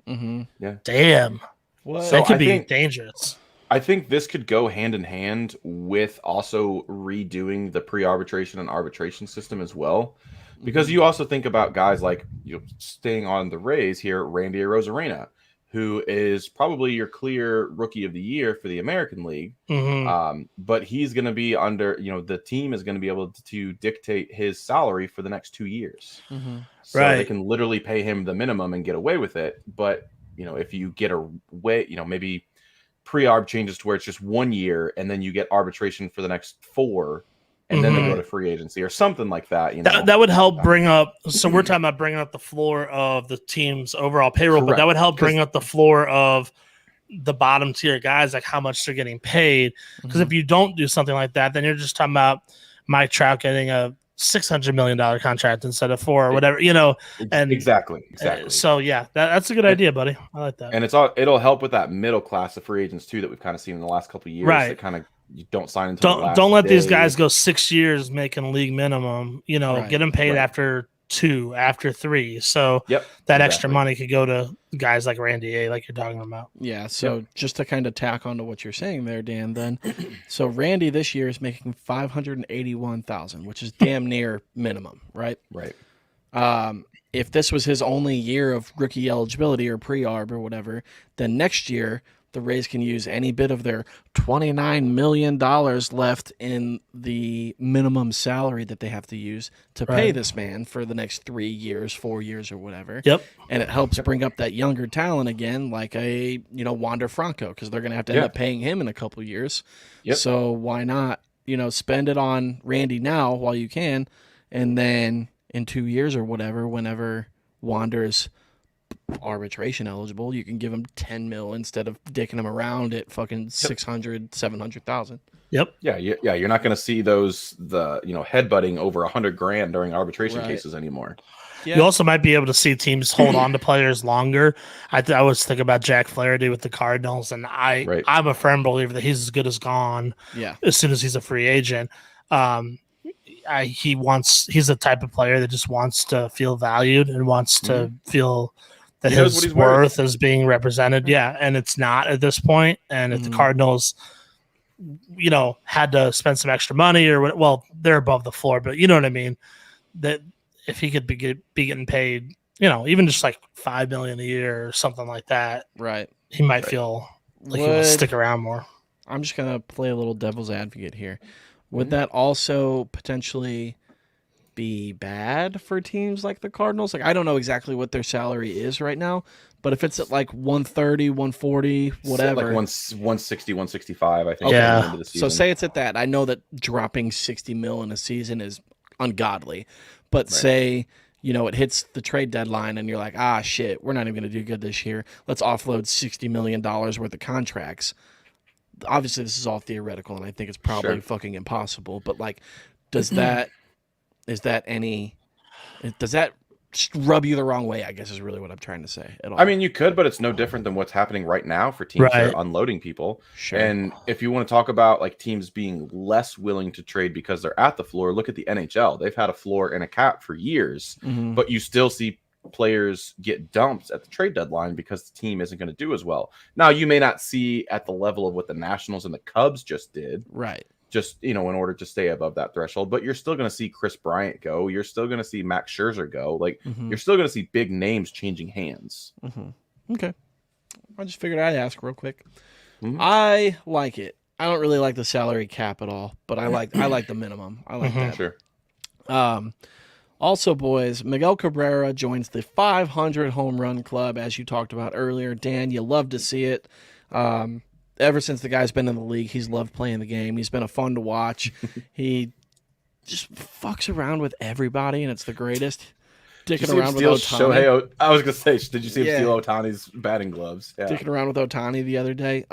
Damn. Well, that could be dangerous. I think this could go hand in hand with also redoing the pre-arbitration and arbitration system as well. Because you also think about guys like, staying on the Rays here, Randy Arozarena, who is probably your clear rookie of the year for the American League. But he's going to be under, the team is going to be able to dictate his salary for the next 2 years. So they can literally pay him the minimum and get away with it. But, if you get away, maybe pre-arb changes to where it's just 1 year, and then you get arbitration for the next 4, and then they go to free agency or something like that. That would help bring up. So we're talking about bringing up the floor of the team's overall payroll, but that would help bring up the floor of the bottom tier guys, like how much they're getting paid. Because if you don't do something like that, then you're just talking about Mike Trout getting a $600 million contract instead of 4 or whatever, and exactly. So that's a good idea, buddy. I like that. And it'll help with that middle class of free agents too that we've kind of seen in the last couple of years. Right. That kind of, you don't sign until don't let these guys go 6 years making league minimum. Get them paid after 2, after 3. So that extra money could go to guys like Randy A, like you're talking about. Yeah. So just to kind of tack onto what you're saying there, Dan. Then, so Randy this year is making $581,000, which is damn near minimum, right? Right. If this was his only year of rookie eligibility or pre-arb or whatever, then next year the Rays can use any bit of their $29 million left in the minimum salary that they have to use to pay this man for the next 3 years, 4 years, or whatever. Yep. And it helps bring up that younger talent again, like Wander Franco, because they're going to have to end up paying him in a couple years. Yep. So why not, spend it on Randy now while you can, and then in 2 years or whatever, whenever Wander's arbitration eligible, you can give him 10 mil instead of dicking him around at fucking 600, 700,000. Yep. Yeah. You're not going to see headbutting over $100,000 during arbitration cases anymore. Yeah. You also might be able to see teams hold on to players longer. I was thinking about Jack Flaherty with the Cardinals, and I'm a firm believer that he's as good as gone. Yeah. As soon as he's a free agent, he's the type of player that just wants to feel valued and wants to feel that his worth is being represented. Yeah, and it's not at this point. And if the Cardinals, had to spend some extra money they're above the floor, but you know what I mean. That if he could be getting paid, even just like $5 million a year or something like that, right? He might feel like he will stick around more. I'm just gonna play a little devil's advocate here. Would that also potentially be bad for teams like the Cardinals? Like, I don't know exactly what their salary is right now, but if it's at like 130, 140, whatever, like 160, 165, I think. Yeah. At the end of the season. So say it's at that. I know that dropping 60 mil in a season is ungodly, but say it hits the trade deadline and you're like, shit, we're not even going to do good this year. Let's offload $60 million worth of contracts. Obviously, this is all theoretical, and I think it's probably fucking impossible. But like, does that rub you the wrong way? I guess is really what I'm trying to say. At all. I mean, you could, but it's no different than what's happening right now for teams that are unloading people. Sure. And if you want to talk about like teams being less willing to trade because they're at the floor, look at the NHL. They've had a floor and a cap for years, but you still see players get dumped at the trade deadline because the team isn't going to do as well. Now, you may not see at the level of what the Nationals and the Cubs just did. Right. Just, in order to stay above that threshold, but you're still going to see Chris Bryant go. You're still going to see Max Scherzer go. Like, you're still going to see big names changing hands. Okay. I just figured I'd ask real quick. I like it. I don't really like the salary cap at all, but I like the minimum. I like that. Sure. Also, boys, Miguel Cabrera joins the 500 home run club, as you talked about earlier. Dan, you love to see it. Ever since the guy's been in the league, he's loved playing the game. He's been a fun to watch. He just fucks around with everybody, and it's the greatest. Dicking around with Ohtani. I was going to say, did you see him steal Ohtani's batting gloves? Yeah. Dicking around with Ohtani the other day.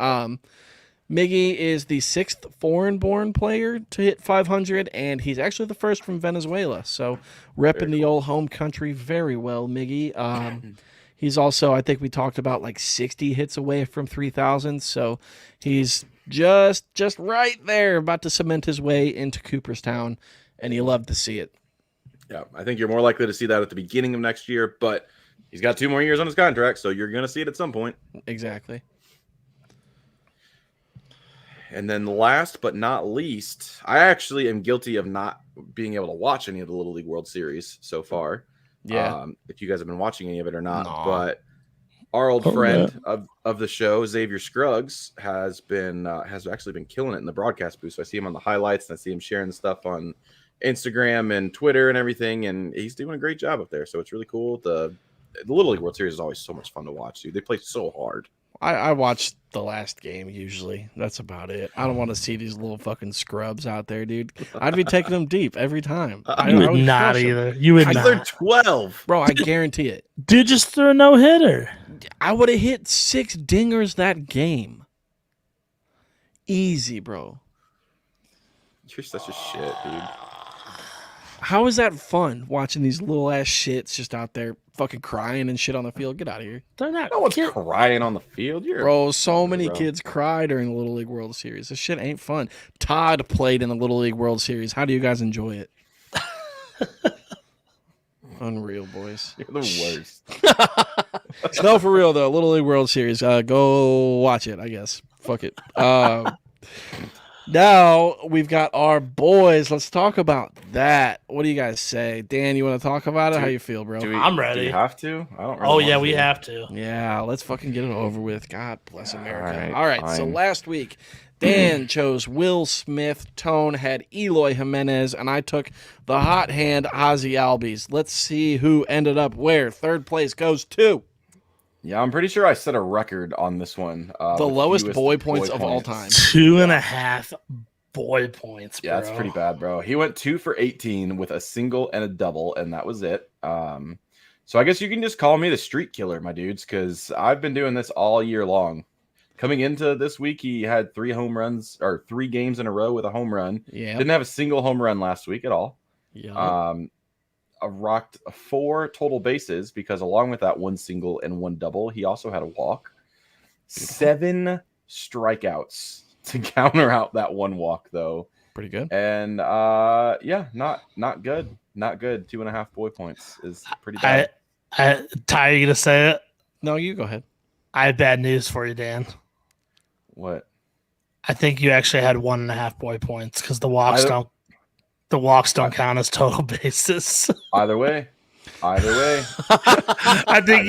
Miggy is the 6th foreign-born player to hit 500, and he's actually the first from Venezuela. So, repping the old home country very well, Miggy. He's also, I think we talked about, like 60 hits away from 3,000. So, he's just right there, about to cement his way into Cooperstown, and you love to see it. Yeah, I think you're more likely to see that at the beginning of next year, but he's got 2 more years on his contract, so you're going to see it at some point. Exactly. And then last but not least, I actually am guilty of not being able to watch any of the Little League World Series so far. Yeah. If you guys have been watching any of it or not. No. But our old friend of the show, Xavier Scruggs, has actually been killing it in the broadcast booth. So I see him on the highlights and I see him sharing stuff on Instagram and Twitter and everything. And he's doing a great job up there. So it's really cool. The Little League World Series is always so much fun to watch, dude. They play so hard. I watch the last game usually. That's about it. I don't want to see these little fucking scrubs out there, dude. I'd be taking them deep every time. You would not either. You would not. They're 12. Bro, I guarantee it. Dude, just threw a no-hitter. I would have hit 6 dingers that game. Easy, bro. You're such a shit, dude. How is that fun watching these little ass shits just out there fucking crying and shit on the field? Get out of here. They're not. No one's crying on the field. Bro, so many kids cry during the Little League World Series. This shit ain't fun. Todd played in the Little League World Series. How do you guys enjoy it? Unreal, boys. You're the worst. No, for real though. Little League World Series. Go watch it, I guess. Fuck it. Now we've got our boys. Let's talk about that. What do you guys say? Dan, you want to talk about it? How you feel, bro? I'm ready. Do you have to? I don't really we have to. Yeah, let's fucking get it over with. God bless America. All right, so last week, Dan chose Will Smith. Tone had Eloy Jimenez, and I took the hot hand Ozzy Albies. Let's see who ended up where. Third place goes to... Yeah, I'm pretty sure I set a record on this one. The lowest boy points of all time. 2.5 boy points, bro. Yeah, that's pretty bad, bro. He went 2 for 18 with a single and a double, and that was it. So I guess you can just call me the streak killer, my dudes, because I've been doing this all year long. Coming into this week, he had 3 home runs or 3 games in a row with a home run. Yeah. Didn't have a single home run last week at all. Yeah. I rocked 4 total bases because along with that 1 single and 1 double, he also had a walk. 7 strikeouts to counter out that 1 walk, though. Pretty good. And yeah, not good. Not good. 2.5 boy points is pretty bad. Ty, you gonna say it? No, you go ahead. I have bad news for you, Dan. What? I think you actually had 1.5 boy points because the walks don't count as total bases. Either way. I think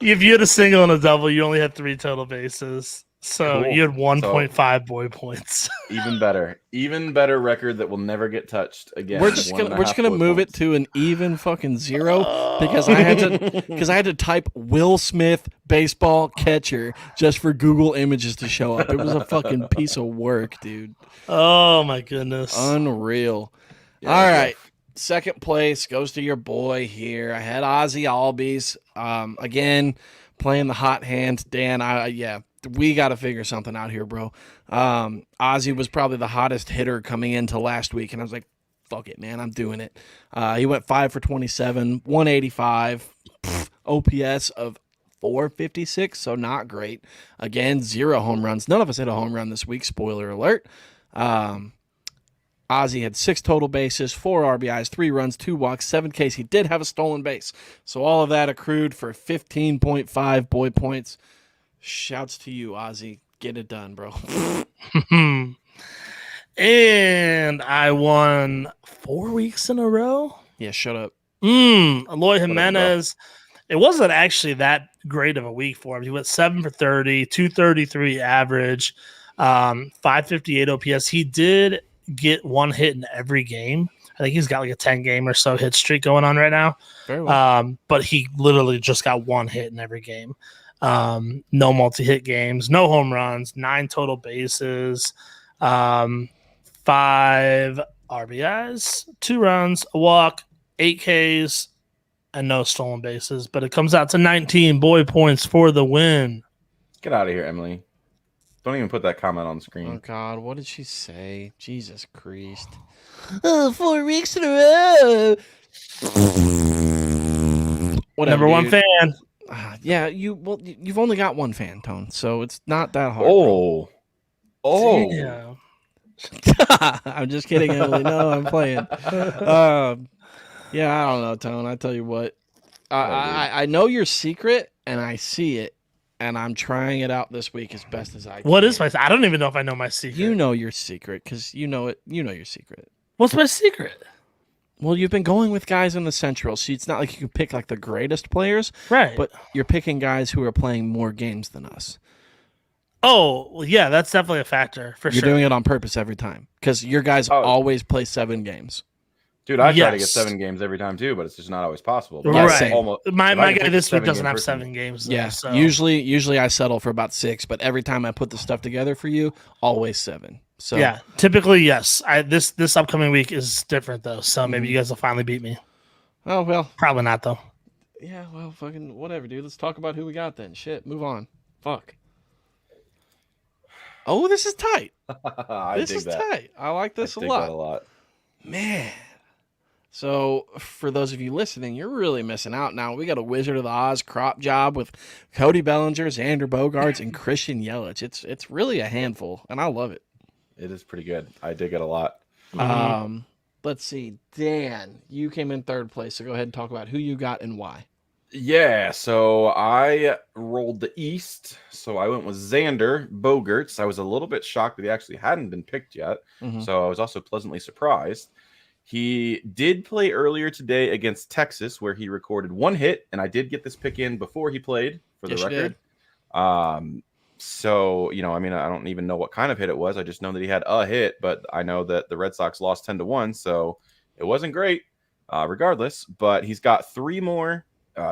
if you had a single and a double, you only had 3 total bases. So Cool. you had 1.5 boy points. Even better record that will never get touched again. We're just gonna move it to an even fucking 0 because I had to type Will Smith baseball catcher just for Google Images to show up. It was a fucking piece of work, dude. Oh my goodness. Unreal. Yeah, All right. Second place goes to your boy here. I had Ozzy Albies. Again, playing the hot hand. Dan, we got to figure something out here, bro. Ozzy was probably the hottest hitter coming into last week, and I was like, fuck it, man, I'm doing it. He went 5 for 27, 185, OPS of 456, so not great. Again, 0 home runs. None of us hit a home run this week, spoiler alert. Ozzy had 6 total bases, 4 RBIs, 3 runs, 2 walks, 7 Ks. He did have a stolen base. So all of that accrued for 15.5 boy points. Shouts to you, Ozzy. Get it done, bro. And I won 4 weeks in a row. Yeah, shut up. Eloy Jimenez. It wasn't actually that great of a week for him. He went 7 for 30, 233 average, 558 OPS. He did get 1 hit in every game. I think he's got like a 10 game or so hit streak going on right now. Very well. But he literally just got 1 hit in every game. No multi-hit games, no home runs, 9 total bases, 5 RBIs, 2 runs, a walk, 8 Ks, and no stolen bases. But it comes out to 19 boy points for the win. Get out of here, Emily. Don't even put that comment on the screen. Oh, God. What did she say? Jesus Christ. 4 weeks in a row. Whatever, Number 1 dude. fan. Yeah, you've only got 1 fan, Tone, so it's not that hard. Oh. Yeah. I'm just kidding, Emily. No, I'm playing. Yeah, I don't know, Tone. I tell you what. I know your secret, and I see it, and I'm trying it out this week as best as I can. What is my? I don't even know if I know my secret. You know your secret because you know it. You know your secret. What's my secret? Well, you've been going with guys in the Central, so it's not like you can pick like the greatest players, Right. but you're picking guys who are playing more games than us. Oh, well, yeah, that's definitely a factor for You're sure. doing it on purpose every time because your guys always play 7 games. Dude, I try to get Yes. 7 games every time too, but it's just not always possible. Yeah, Right. same. My if I guy can this pick week doesn't 7 have game 7 games. Though, Yeah, so. usually I settle for about 6, but every time I put the stuff together for you, always 7. So Yeah, typically yes. This upcoming week is different though, so maybe you guys will finally beat me. Oh well, Probably not though. yeah, well, fucking whatever, dude. Let's talk about who we got then. Shit, move on. Fuck. Oh, this is tight. This is tight. I like this a dig lot. that a lot. Man. So, for those of you listening, you're really missing out now. We got a Wizard of the Oz crop job with Cody Bellinger, Xander Bogaerts, and Christian Yelich. It's really a handful, and I love it. It is pretty good. I dig it a lot. Let's see. Dan, you came in 3rd place, so go ahead and talk about who you got and why. Yeah, so I rolled the East. So I went with Xander Bogaerts. I was a little bit shocked that he actually hadn't been picked yet. Mhm. So I was also pleasantly surprised. He did play earlier today against Texas, where he recorded 1 hit, and I did get this pick in before he played for the Yes, you record. So, I mean, I don't even know what kind of hit it was. I just know that he had a hit, but I know that the Red Sox lost 10-1, so it wasn't great regardless. But he's got 3 more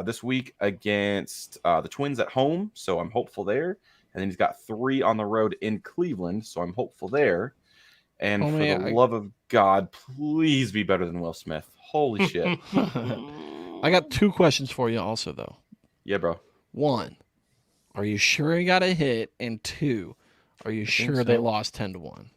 this week against the Twins at home, so I'm hopeful there. And then he's got 3 on the road in Cleveland, so I'm hopeful there. And Oh, for man, the love of God, please be better than Will Smith. Holy shit. I got 2 questions for you also, though. Yeah, bro. 1, are you sure he got a hit? And 2, are you sure they so. lost 10-1?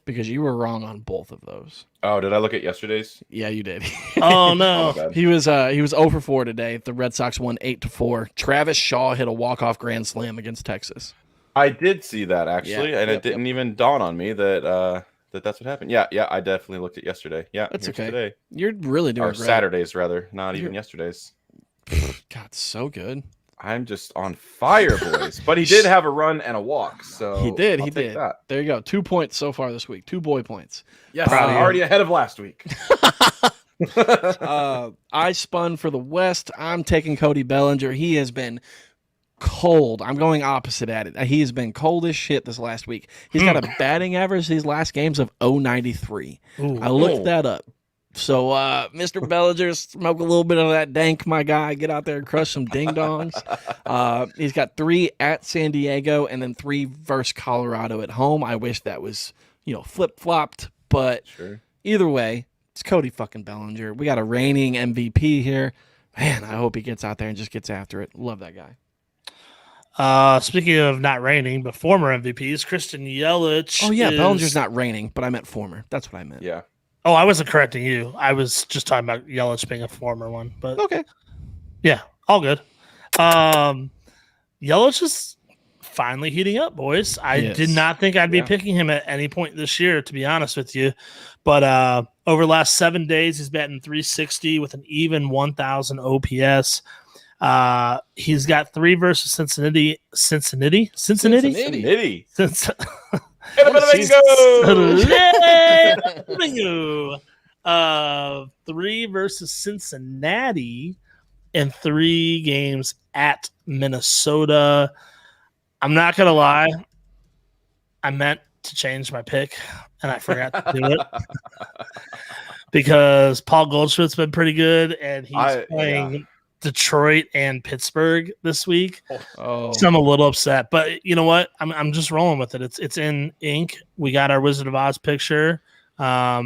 Because you were wrong on both of those. Oh, did I look at yesterday's? Yeah, you did. Oh Oh, no. my bad. He was 0 for 4 today. The Red Sox won 8-4. Travis Shaw hit a walk-off grand slam against Texas. I did see that, actually, Yeah, and yep, it didn't even dawn on me that that's what happened. Yeah, I definitely looked at yesterday. Yeah, That's here's okay. today. You're really doing Or great. Saturdays, rather, not even yesterday's. God, so good. I'm just on fire, boys. But he did have a run and a walk, so He did. I'll He take did. that. There you go. 2 points so far this week. 2 boy points. Yes, Proud of you. already ahead of last week. I spun for the West. I'm taking Cody Bellinger. He has been cold. I'm going opposite at it. He has been cold as shit this last week. He's got a batting average these last games of 0.93. Ooh. I looked that up. So, Mr. Bellinger, smoke a little bit of that dank, my guy. Get out there and crush some ding-dongs. He's got 3 at San Diego and then 3 versus Colorado at home. I wish that was, flip-flopped. But Sure. either way, it's Cody fucking Bellinger. We got a reigning MVP here. Man, I hope he gets out there and just gets after it. Love that guy. Speaking of not raining, but former MVPs, Christian Yelich. Oh, yeah, Bellinger's not reigning, but I meant former. That's what I meant. Yeah. Oh, I wasn't correcting you. I was just talking about Yelich being a former one. But Okay. yeah, all good. Yelich is finally heating up, boys. I Yes. did not think I'd be Yeah. picking him at any point this year, to be honest with you. But over the last 7 days, he's batting .360 with an even 1,000 OPS. He's got 3 versus Cincinnati. Cincinnati. Bingo. 3 versus Cincinnati and 3 games at Minnesota. I'm not gonna lie, I meant to change my pick and I forgot to do it because Paul Goldschmidt's been pretty good and he's playing Detroit and Pittsburgh this week. Oh, So I'm a little upset, but you know what? I'm just rolling with it. It's in ink. We got our Wizard of Oz picture. I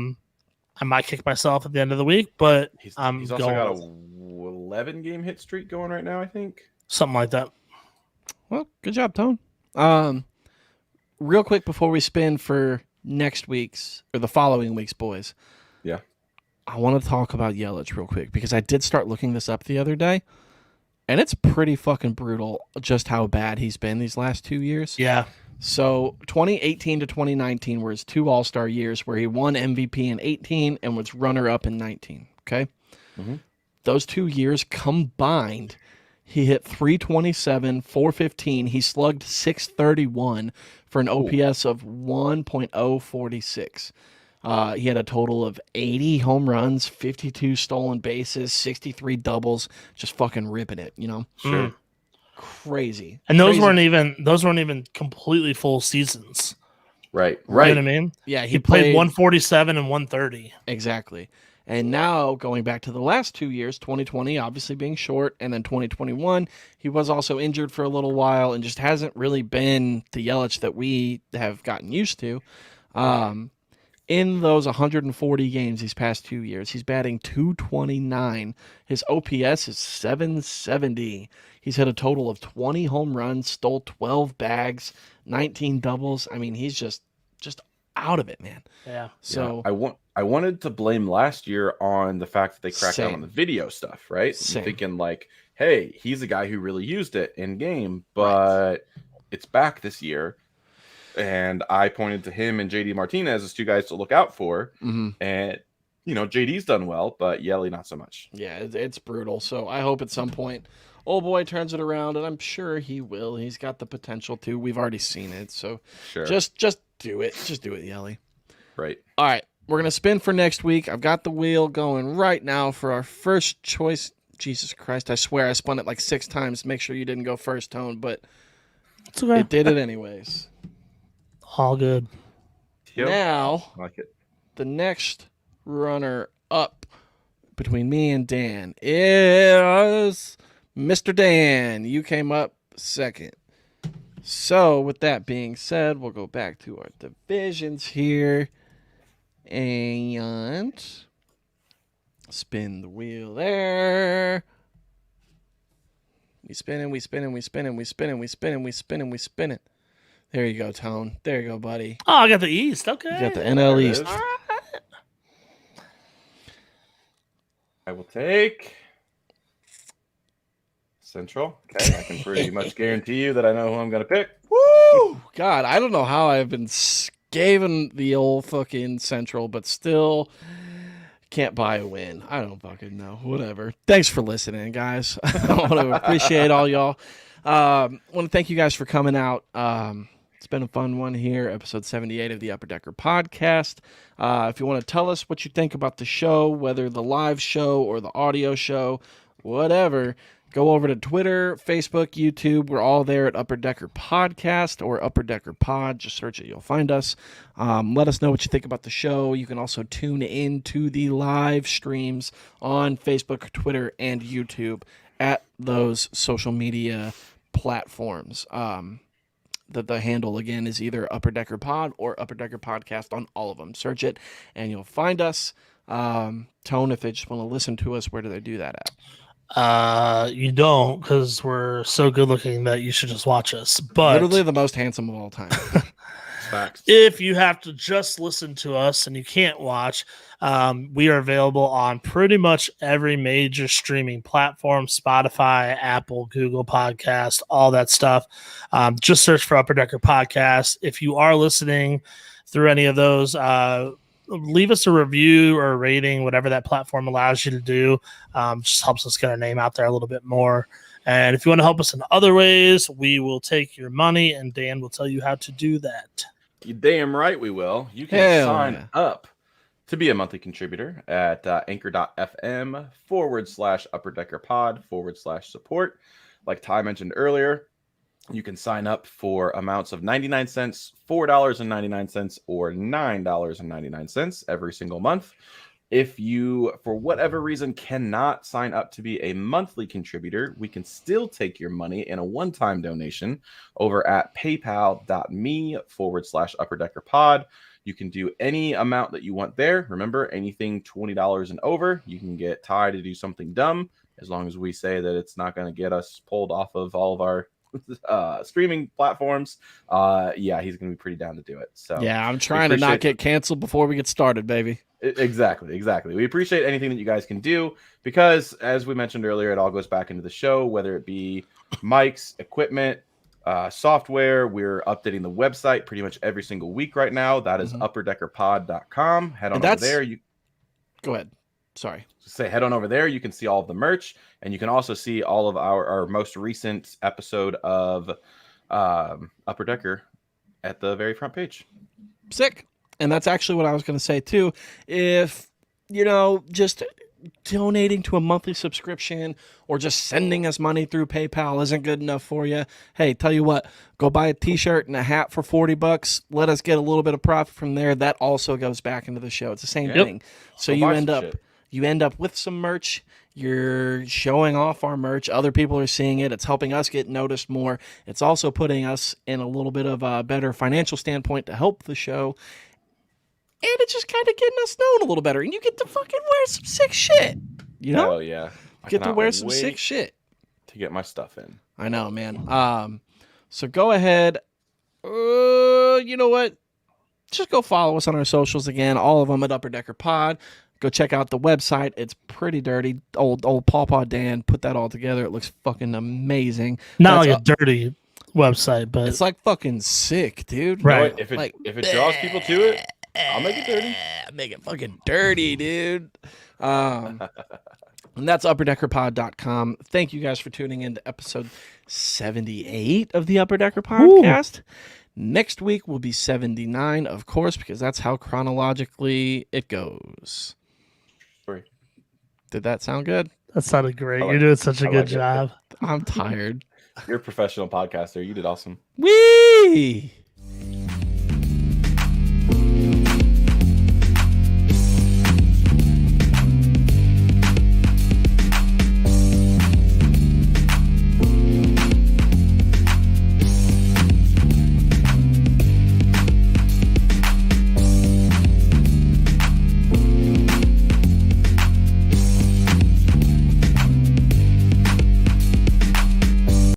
might kick myself at the end of the week, but He's I'm also going got with a 11-game hit streak going right now, I think. something like that. well, good job, Tone. Real quick before we spin for next week's or the following week's boys. Yeah. I want to talk about Yelich real quick because I did start looking this up the other day, and it's pretty fucking brutal just how bad he's been these last 2 years. Yeah. So 2018 to 2019 were his 2 All-Star years where he won MVP in 18 and was runner-up in 19. Okay? Mhm. Those 2 years combined, he hit 327, 415. He slugged 631 for an OPS of 1.046. He had a total of 80 home runs, 52 stolen bases, 63 doubles, just fucking ripping it, Sure. Crazy. And those Crazy. weren't even completely full seasons. Right. You know what I Right. mean? Yeah, He played 147 and 130. Exactly. And now going back to the last 2 years, 2020 obviously being short, and then 2021, he was also injured for a little while and just hasn't really been the Yelich that we have gotten used to. In those 140 games these past 2 years, he's batting .229. His OPS is .770. He's hit a total of 20 home runs, stole 12 bags, 19 doubles. I mean, he's just out of it, man. Yeah. So I wanted to blame last year on the fact that they cracked down Same. on the video stuff, right? Same. Thinking like, hey, he's a guy who really used it in game, but it's back this year. And I pointed to him and JD Martinez as 2 guys to look out for. mhm. And JD's done well, but Yelly not so much. Yeah, it's brutal. So I hope at some point old boy turns it around, and I'm sure he will. He's got the potential to. We've already seen it. So Sure. just do it. Just do it, Yelly. right. All right, we're going to spin for next week. I've got the wheel going right now for our first choice. Jesus Christ, I swear I spun it like 6 times. Make sure you didn't go first, Tone, but It's okay. it did it anyways. All good. Yep. Now, I like it. the next runner up between me and Dan is Mr. Dan. You came up second. So, with that being said, we'll go back to our divisions here. And spin the wheel there. We spin it, we spin it, we spin it, we spin it, we spin it, we spin it, we spin it. There you go, Tone. There you go, buddy. Oh, I got the East. Okay. You got the NL East. All right. I will take Central. Okay, I can pretty much guarantee you that I know who I'm going to pick. Woo! God, I don't know how I've been scaving the old fucking Central, but still can't buy a win. I don't fucking know. Whatever. Thanks for listening, guys. I want to appreciate all y'all. Want to thank you guys for coming out. It's been a fun one here, episode 78 of the Upper Decker Podcast. If you want to tell us what you think about the show, whether the live show or the audio show, whatever, go over to Twitter, Facebook, YouTube. We're all there at Upper Decker Podcast or Upper Decker Pod. Just search it. You'll find us. Let us know what you think about the show. You can also tune in to the live streams on Facebook, Twitter, and YouTube at those social media platforms. The handle, again, is either Upper Decker Pod or Upper Decker Podcast on all of them. Search it, and you'll find us. Tone, if they just want to listen to us, where do they do that at? You don't, because we're so good looking that you should just watch us. But Literally the most handsome of all time. Facts. if you have to just listen to us and you can't watch, we are available on pretty much every major streaming platform: Spotify, Apple, Google Podcast, all that stuff. Just search for Upper Decker Podcast. If you are listening through any of those, leave us a review or a rating, whatever that platform allows you to do. Just helps us get our name out there a little bit more. And if you want to help us in other ways, we will take your money, and Dan will tell you how to do that. You damn right we will. You can Hell sign yeah. up to be a monthly contributor at anchor.fm/Upper Decker Pod /support. Like Ty mentioned earlier, you can sign up for amounts of 99 cents, $4.99, or $9.99 every single month. If you, for whatever reason, cannot sign up to be a monthly contributor, we can still take your money in a one-time donation over at paypal.me/Upper Decker Pod. You can do any amount that you want there. Remember, anything $20 and over, you can get Ty to do something dumb, as long as we say that it's not going to get us pulled off of all of our streaming platforms. Yeah, he's going to be pretty down to do it. So Yeah, I'm trying to not get canceled before we get started, baby. Exactly. We appreciate anything that you guys can do, because as we mentioned earlier, it all goes back into the show, whether it be mics, equipment, software. We're updating the website pretty much every single week right now. That is upperdeckerpod.com. Head on over there. Go ahead. Sorry. Head on over there. You can see all of the merch, and you can also see all of our most recent episode of Upper Decker at the very front page. Sick. And that's actually what I was going to say, too. If, just donating to a monthly subscription or just sending us money through PayPal isn't good enough for you, hey, tell you what, go buy a t-shirt and a hat for $40. Let us get a little bit of profit from there. That also goes back into the show. It's the same thing. So you end up with some merch. You're showing off our merch. Other people are seeing it. It's helping us get noticed more. It's also putting us in a little bit of a better financial standpoint to help the show. And it's just kind of getting us known a little better. And you get to fucking wear some sick shit. You know? Hell yeah. Get to wear some sick shit. To get my stuff in. I know, man. So go ahead. You know what? Just go follow us on our socials again. All of them at Upper Decker Pod. Go check out the website. It's pretty dirty. Old Pawpaw Dan put that all together. It looks fucking amazing. Not like a dirty website, but it's like fucking sick, dude. Right. If it draws people to it, I'll make it dirty. Make it fucking dirty, dude. And that's upperdeckerpod.com. Thank you guys for tuning in to episode 78 of the Upper Decker Podcast. Ooh. Next week will be 79, of course, because that's how chronologically it goes. Sorry. Did that sound good? That sounded great. You're doing such a good job. I'm tired. You're a professional podcaster. You did awesome. Whee!